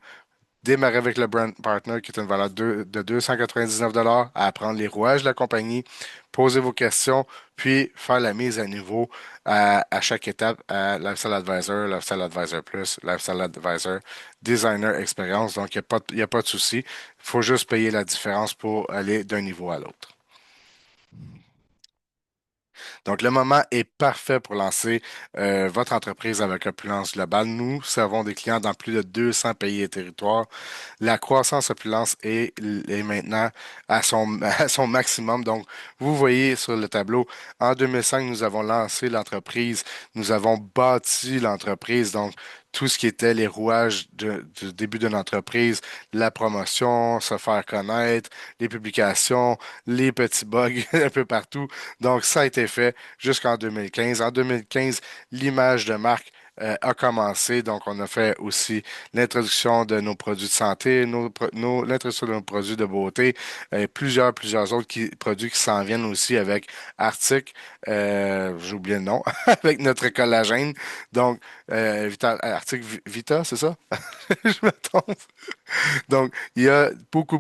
démarrer avec le brand partner qui est une valeur de 299 à apprendre les rouages de la compagnie, poser vos questions, puis faire la mise à niveau à chaque étape à Lifestyle Advisor Plus, Lifestyle Advisor Designer Experience. Donc, il n'y a pas de souci. Il faut juste payer la différence pour aller d'un niveau à l'autre. Donc, le moment est parfait pour lancer votre entreprise avec Opulence Globale. Nous servons des clients dans plus de 200 pays et territoires. La croissance Opulence est maintenant à son maximum. Donc, vous voyez sur le tableau, en 2005, nous avons lancé l'entreprise. Nous avons bâti l'entreprise. Donc, tout ce qui était les rouages du début d'une entreprise, la promotion, se faire connaître, les publications, les petits bugs un peu partout. Donc, ça a été fait jusqu'en 2015. En 2015, l'image de marque a commencé. Donc, on a fait aussi l'introduction de nos produits de santé, l'introduction de nos produits de beauté, plusieurs autres produits qui s'en viennent aussi avec Arctic, j'ai oublié le nom, avec notre collagène. Donc, Arctic Vita, c'est ça? Je me trompe. Donc, il y a beaucoup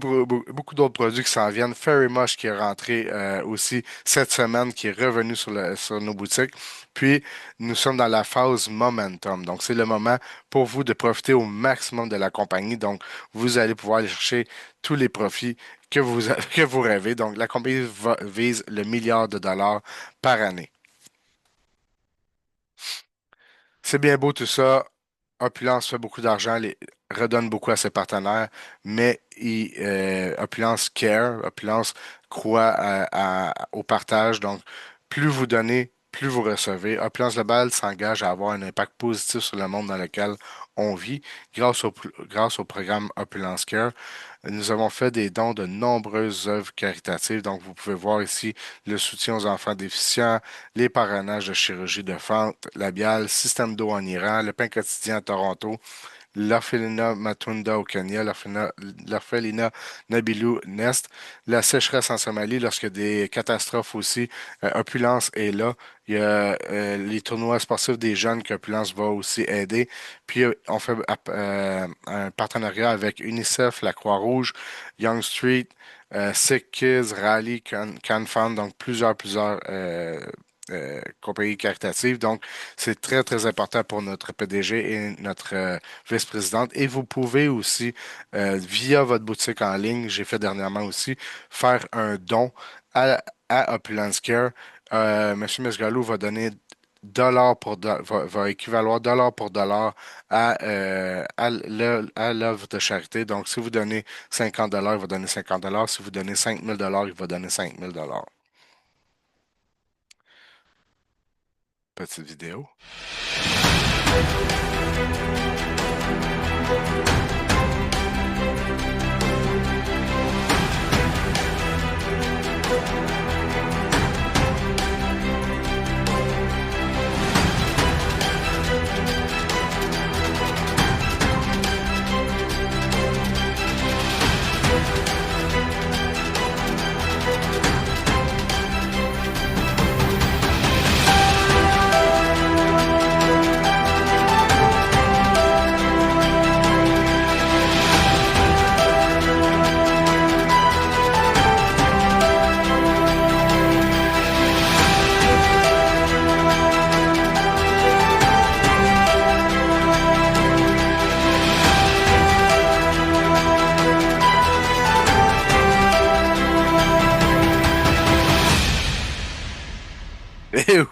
d'autres produits qui s'en viennent. Fairy Mush qui est rentré aussi cette semaine, qui est revenu sur nos boutiques. Puis, nous sommes dans la phase momentum. Donc, c'est le moment pour vous de profiter au maximum de la compagnie. Donc, vous allez pouvoir aller chercher tous les profits que vous rêvez. Donc, la compagnie vise le milliard de dollars par année. C'est bien beau tout ça. Opulence fait beaucoup d'argent, redonne beaucoup à ses partenaires, mais Opulence care, Opulence croit au partage. Donc, plus vous donnez, plus vous recevez. Opulence Global s'engage à avoir un impact positif sur le monde dans lequel on vit grâce au programme Opulence Care. Nous avons fait des dons de nombreuses œuvres caritatives. Donc, vous pouvez voir ici le soutien aux enfants déficients, les parrainages de chirurgie de fente labiale, système d'eau en Iran, le pain quotidien à Toronto, l'orphelinat Matunda au Kenya, l'orphelinat Nabilou Nest, la sécheresse en Somalie lorsque des catastrophes aussi. Opulence est là. Il y a les tournois sportifs des jeunes qu'Opulence va aussi aider. Puis on fait un partenariat avec UNICEF, la Croix-Rouge, Young Street, Sick Kids, Rally, Can Fund, donc plusieurs compagnies caritatives. Donc, c'est très, très important pour notre PDG et notre vice-présidente. Et vous pouvez aussi, via votre boutique en ligne, j'ai fait dernièrement aussi, faire un don à Opulence Care. Monsieur Mesgalou va donner va équivaloir dollar pour dollar à l'œuvre de charité. Donc, si vous donnez 50 il va donner 50 Si vous donnez 5 000 il va donner 5 000 Petite vidéo.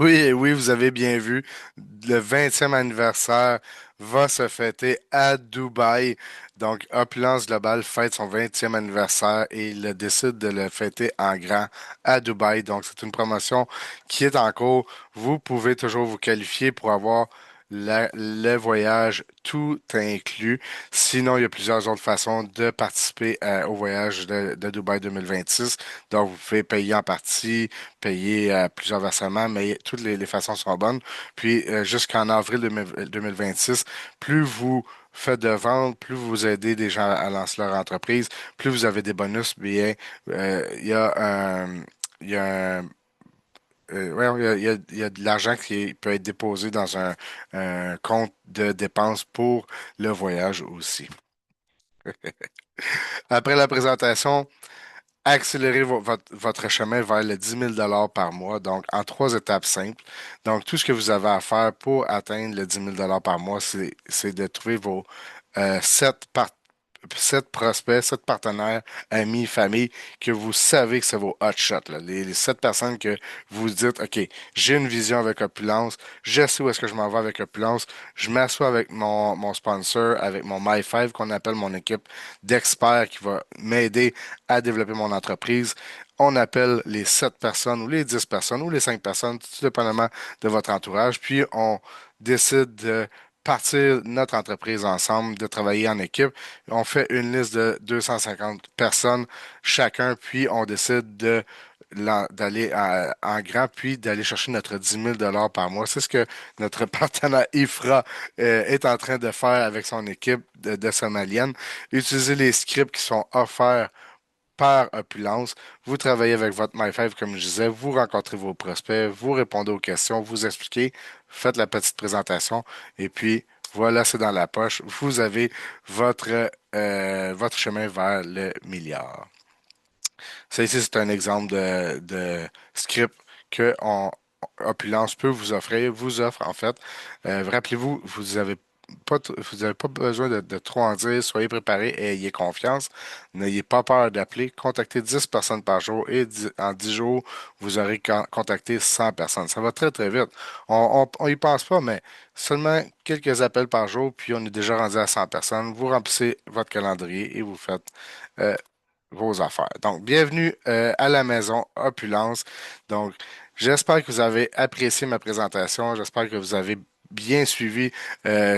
Et oui, vous avez bien vu. Le 20e anniversaire va se fêter à Dubaï. Donc, Opulence Global fête son 20e anniversaire et il décide de le fêter en grand à Dubaï. Donc, c'est une promotion qui est en cours. Vous pouvez toujours vous qualifier pour avoir le voyage tout inclus. Sinon, il y a plusieurs autres façons de participer au voyage de Dubaï 2026. Donc, vous pouvez payer en partie, payer plusieurs versements, mais toutes les façons sont bonnes. Puis, jusqu'en avril 2026, plus vous faites de ventes, plus vous aidez des gens à lancer leur entreprise, plus vous avez des bonus, bien, il y a il y a un ouais, il y a de l'argent qui peut être déposé dans un compte de dépenses pour le voyage aussi. Après la présentation, accélérez votre chemin vers le 10 000 par mois, donc en 3 étapes simples. Donc, tout ce que vous avez à faire pour atteindre le 10 000 par mois, c'est de trouver vos 7 prospects, 7 partenaires, amis, famille, que vous savez que c'est vos hot shots, là. Les 7 personnes que vous dites, OK, j'ai une vision avec Opulence, je sais où est-ce que je m'en vais avec Opulence, je m'assois avec mon sponsor, avec mon My5, qu'on appelle mon équipe d'experts qui va m'aider à développer mon entreprise. On appelle les 7 personnes ou les 10 personnes ou les 5 personnes, tout dépendamment de votre entourage, puis on décide de partir notre entreprise ensemble, de travailler en équipe. On fait une liste de 250 personnes chacun, puis on décide d'aller en grand, puis d'aller chercher notre 10 000 par mois. C'est ce que notre partenaire IFRA est en train de faire avec son équipe de Somalienne. Utiliser les scripts qui sont offerts par Opulence. Vous travaillez avec votre My5, comme je disais, vous rencontrez vos prospects, vous répondez aux questions, vous expliquez, faites la petite présentation, et puis voilà, c'est dans la poche. Vous avez votre chemin vers le milliard. Ça ici, c'est un exemple de script que Opulence peut vous offre en fait. Rappelez-vous, vous avez pas besoin de trop en dire. Soyez préparés et ayez confiance. N'ayez pas peur d'appeler. Contactez 10 personnes par jour et en 10 jours, vous aurez contacté 100 personnes. Ça va très, très vite. On y pense pas, mais seulement quelques appels par jour, puis on est déjà rendu à 100 personnes. Vous remplissez votre calendrier et vous faites vos affaires. Donc, bienvenue à la maison Opulence. Donc, J'espère que vous avez apprécié ma présentation. J'espère que vous avez bien suivi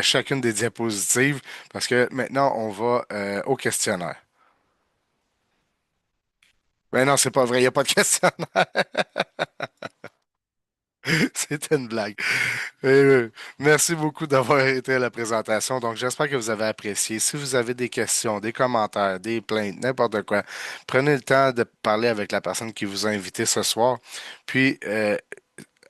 chacune des diapositives parce que maintenant, on va au questionnaire. Mais non, c'est pas vrai, il n'y a pas de questionnaire. C'était une blague. Merci beaucoup d'avoir été à la présentation. Donc, j'espère que vous avez apprécié. Si vous avez des questions, des commentaires, des plaintes, n'importe quoi, prenez le temps de parler avec la personne qui vous a invité ce soir. Puis,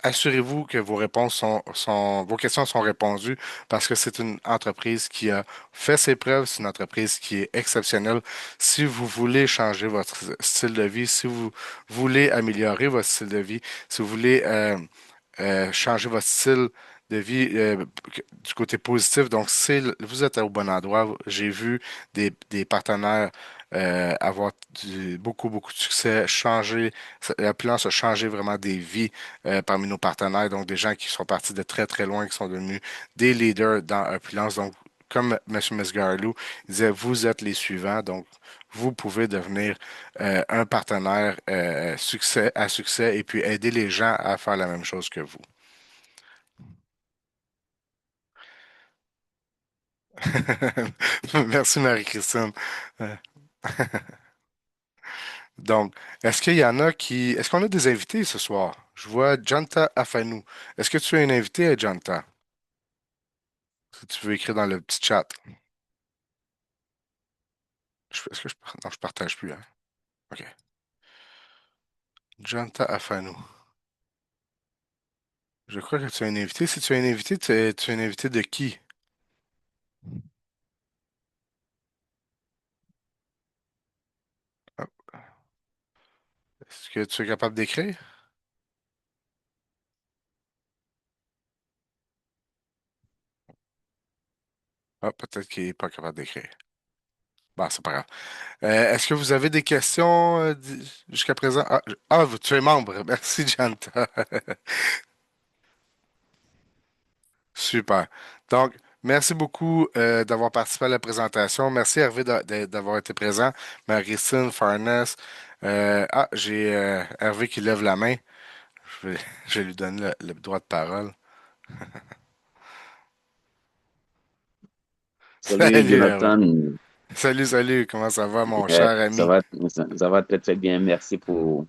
assurez-vous que vos questions sont répondues parce que c'est une entreprise qui a fait ses preuves, c'est une entreprise qui est exceptionnelle. Si vous voulez changer votre style de vie, si vous voulez améliorer votre style de vie, si vous voulez changer votre style de vie du côté positif. Donc, vous êtes au bon endroit. J'ai vu des partenaires avoir beaucoup, beaucoup de succès, changer, la plan a changé vraiment des vies parmi nos partenaires. Donc, des gens qui sont partis de très, très loin, qui sont devenus des leaders dans Opulence. Donc, comme M. Mesgarlou disait, vous êtes les suivants. Donc, vous pouvez devenir un partenaire succès à succès et puis aider les gens à faire la même chose que vous. Merci Marie-Christine. Euh, Donc, est-ce qu'il y en a qui... Est-ce qu'on a des invités ce soir? Je vois Janta Afanou. Est-ce que tu es un invité, Janta? Si tu veux écrire dans le petit chat. Est-ce que non, je partage plus, hein? OK. Janta Afanou. Je crois que tu es un invité. Si tu es un invité, tu es un invité de qui? Ah, est-ce que tu es capable d'écrire? Ah, peut-être qu'il n'est pas capable d'écrire. Bon, c'est pas grave. Est-ce que vous avez des questions jusqu'à présent? Tu es membre. Merci, Janta. Super. Donc, merci beaucoup d'avoir participé à la présentation. Merci, Hervé, d'avoir été présent. Marie-Christine, Farness. J'ai Hervé qui lève la main. Je vais, je vais lui donner le droit de parole. Salut Salut, Hervé. Jonathan. Salut, salut. Comment ça va, mon Euh, cher ça ami? va, ça va très très bien. Merci pour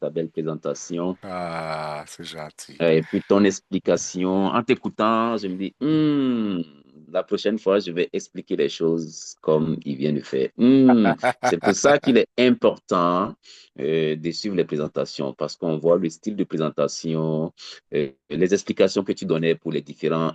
ta belle présentation. Ah, c'est gentil. Et puis ton explication. En t'écoutant, je me dis, la prochaine fois, je vais expliquer les choses comme il vient de faire. C'est pour ça qu'il est important de suivre les présentations parce qu'on voit le style de présentation, les explications que tu donnais pour les différents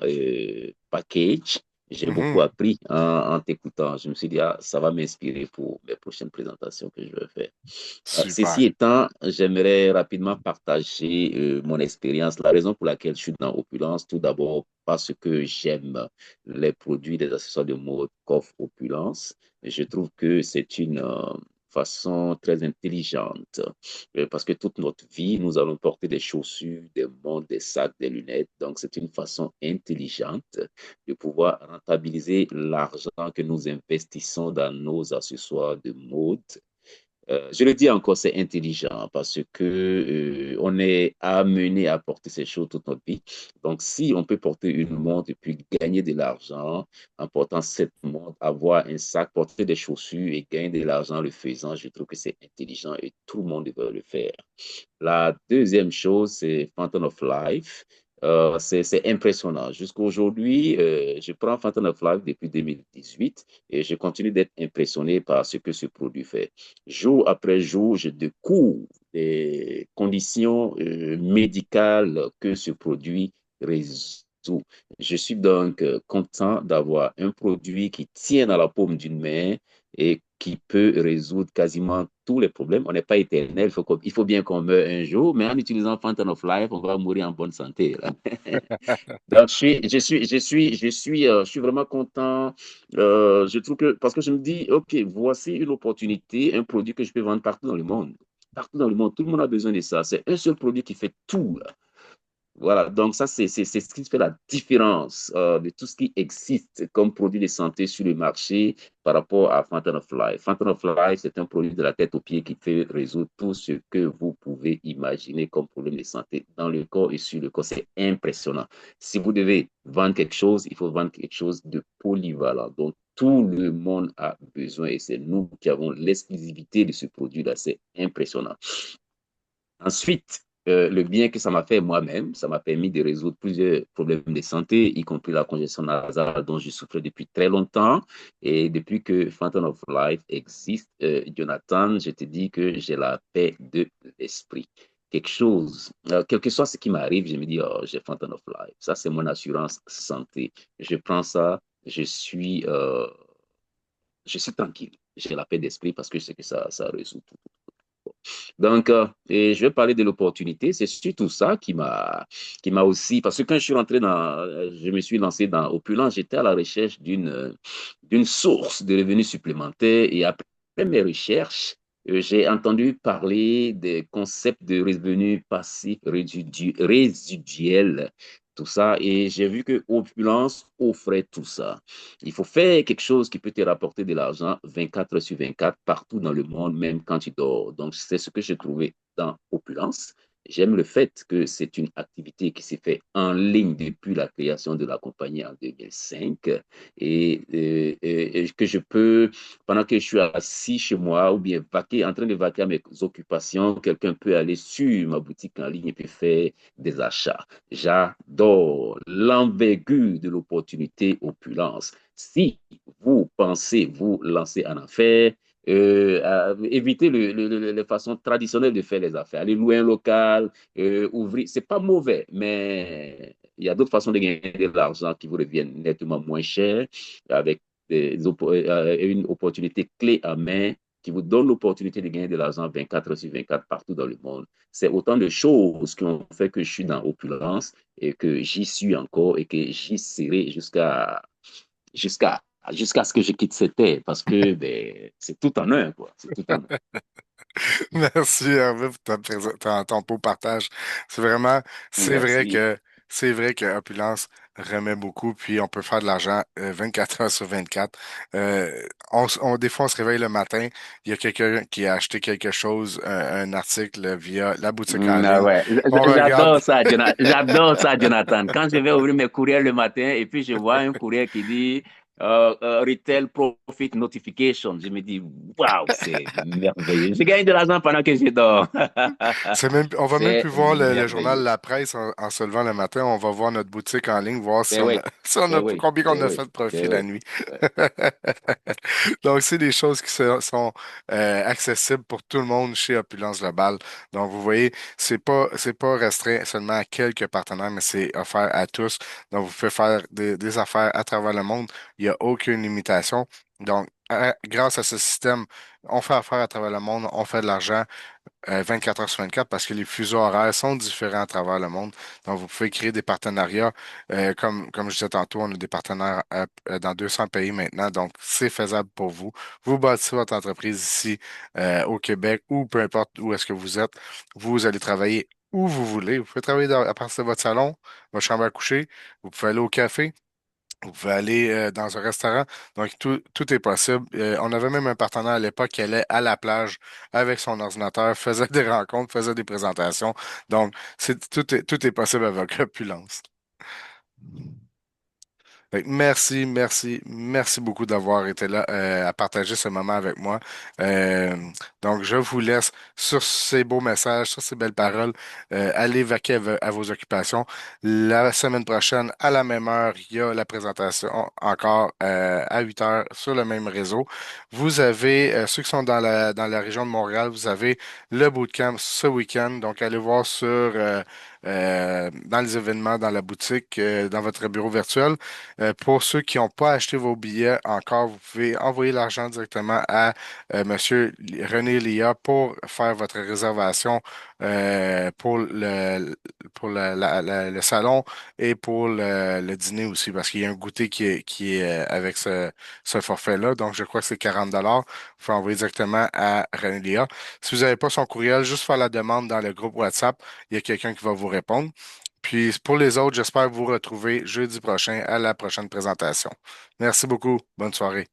packages. J'ai beaucoup Mhm. appris en t'écoutant. Je me suis dit, ah, ça va m'inspirer pour mes prochaines présentations que je vais faire. Super. Ceci étant, j'aimerais rapidement partager mon expérience. La raison pour laquelle je suis dans Opulence, tout d'abord parce que j'aime les produits des accessoires de mode qu'offre Opulence. Je trouve que c'est une façon très intelligente parce que toute notre vie, nous allons porter des chaussures, des montres, des sacs, des lunettes. Donc, c'est une façon intelligente de pouvoir rentabiliser l'argent que nous investissons dans nos accessoires de mode. Je le dis encore, c'est intelligent parce que on est amené à porter ces choses toute notre vie. Donc, si on peut porter une montre et puis gagner de l'argent en portant cette montre, avoir un sac, porter des chaussures et gagner de l'argent en le faisant, je trouve que c'est intelligent et tout le monde devrait le faire. La deuxième chose, c'est Fountain of Life. C'est impressionnant. Jusqu'à aujourd'hui, je prends Fountain of Life depuis 2018 et je continue d'être impressionné par ce que ce produit fait. Jour après jour, je découvre des conditions médicales que ce produit résout. Je suis donc content d'avoir un produit qui tient dans la paume d'une main et qui peut résoudre quasiment tous les problèmes. On n'est pas éternel, il faut bien qu'on meure un jour, mais en utilisant Fountain of Life, on va mourir en bonne santé. Là. Donc, je suis vraiment content. Je trouve que, parce que je me dis, OK, voici une opportunité, un produit que je peux vendre partout dans le monde. Partout dans le monde, tout le monde a besoin de ça. C'est un seul produit qui fait tout. Là. Voilà, donc ça, c'est ce qui fait la différence de tout ce qui existe comme produit de santé sur le marché par rapport à Fountain of Life. Fountain of Life, c'est un produit de la tête aux pieds qui fait résoudre tout ce que vous pouvez imaginer comme problème de santé dans le corps et sur le corps. C'est impressionnant. Si vous devez vendre quelque chose, il faut vendre quelque chose de polyvalent. Donc, tout le monde a besoin et c'est nous qui avons l'exclusivité de ce produit-là. C'est impressionnant. Ensuite, le bien que ça m'a fait moi-même, ça m'a permis de résoudre plusieurs problèmes de santé, y compris la congestion nasale dont je souffrais depuis très longtemps. Et depuis que Fountain of Life existe, Jonathan, je te dis que j'ai la paix de l'esprit. Quelque chose, quel que soit ce qui m'arrive, je me dis, oh, j'ai Fountain of Life. Ça, c'est mon assurance santé. Je prends ça, je suis tranquille. J'ai la paix d'esprit parce que je sais que ça résout tout. Donc, et je vais parler de l'opportunité. C'est surtout ça qui m'a aussi, parce que quand je suis rentré je me suis lancé dans Opulence, j'étais à la recherche d'une source de revenus supplémentaires. Et après mes recherches, j'ai entendu parler des concepts de revenus passifs résiduels, tout ça. Et j'ai vu que Opulence offrait tout ça. Il faut faire quelque chose qui peut te rapporter de l'argent 24 heures sur 24 partout dans le monde, même quand tu dors. Donc, c'est ce que j'ai trouvé dans Opulence. J'aime le fait que c'est une activité qui s'est faite en ligne depuis la création de la compagnie en 2005 et que je peux, pendant que je suis assis chez moi ou bien en train de vaquer à mes occupations, quelqu'un peut aller sur ma boutique en ligne et puis faire des achats. J'adore l'envergure de l'opportunité Opulence. Si vous pensez vous lancer en affaires, éviter les façons traditionnelles de faire les affaires. Aller louer un local, ouvrir, c'est pas mauvais, mais il y a d'autres façons de gagner de l'argent qui vous reviennent nettement moins cher, avec une opportunité clé à main qui vous donne l'opportunité de gagner de l'argent 24 heures sur 24 partout dans le monde. C'est autant de choses qui ont fait que je suis dans Opulence et que j'y suis encore et que j'y serai jusqu'à jusqu'à ce que je quitte cette terre parce que ben, c'est tout en un, quoi. C'est tout en un. Merci Hervé pour ton beau partage. C'est vraiment, c'est vrai Merci. que c'est vrai que Opulence remet beaucoup, puis on peut faire de l'argent 24 heures sur 24. Des fois, on se réveille le matin, il y a quelqu'un qui a acheté quelque chose, un article via la boutique en Ah ligne. ouais, On regarde. J'adore ça, Jonathan. Quand je vais ouvrir mes courriels le matin et puis je vois un courriel qui dit Retail Profit Notification, je me dis, waouh, c'est merveilleux. Je gagne de l'argent pendant que je dors. On va même C'est plus voir le journal merveilleux. La Presse en se levant le matin. On va voir notre boutique en ligne, voir si Ben on oui, a, si on ben a oui, combien on ben a oui, fait de profit ben la oui. nuit. Ouais. Donc, c'est des choses qui sont accessibles pour tout le monde chez Opulence Global. Donc, vous voyez, c'est pas restreint seulement à quelques partenaires, mais c'est offert à tous. Donc, vous pouvez faire des affaires à travers le monde. Il n'y a aucune limitation. Donc, grâce à ce système, on fait affaire à travers le monde, on fait de l'argent 24 heures sur 24 parce que les fuseaux horaires sont différents à travers le monde. Donc, vous pouvez créer des partenariats. Comme je disais tantôt, on a des partenaires dans 200 pays maintenant. Donc, c'est faisable pour vous. Vous bâtissez votre entreprise ici au Québec ou peu importe où est-ce que vous êtes. Vous allez travailler où vous voulez. Vous pouvez travailler à partir de votre salon, votre chambre à coucher. Vous pouvez aller au café. Vous pouvez aller dans un restaurant. Donc, tout est possible. On avait même un partenaire à l'époque qui allait à la plage avec son ordinateur, faisait des rencontres, faisait des présentations. Donc, tout est possible avec Opulence. Fait que merci beaucoup d'avoir été là à partager ce moment avec moi. Euh, donc, je vous laisse sur ces beaux messages, sur ces belles paroles. Allez vaquer à vos occupations. La semaine prochaine, à la même heure, il y a la présentation encore à 8 heures sur le même réseau. Vous avez, ceux qui sont dans la région de Montréal, vous avez le bootcamp ce week-end. Donc, allez voir dans les événements, dans la boutique, dans votre bureau virtuel. Pour ceux qui n'ont pas acheté vos billets encore, vous pouvez envoyer l'argent directement à Monsieur René Lia pour faire votre réservation pour le salon et pour le dîner aussi, parce qu'il y a un goûter qui est avec ce forfait-là. Donc, je crois que c'est 40 $. Vous pouvez envoyer directement à René Lia. Si vous n'avez pas son courriel, juste faire la demande dans le groupe WhatsApp. Il y a quelqu'un qui va vous répondre. Puis pour les autres, j'espère vous retrouver jeudi prochain à la prochaine présentation. Merci beaucoup. Bonne soirée.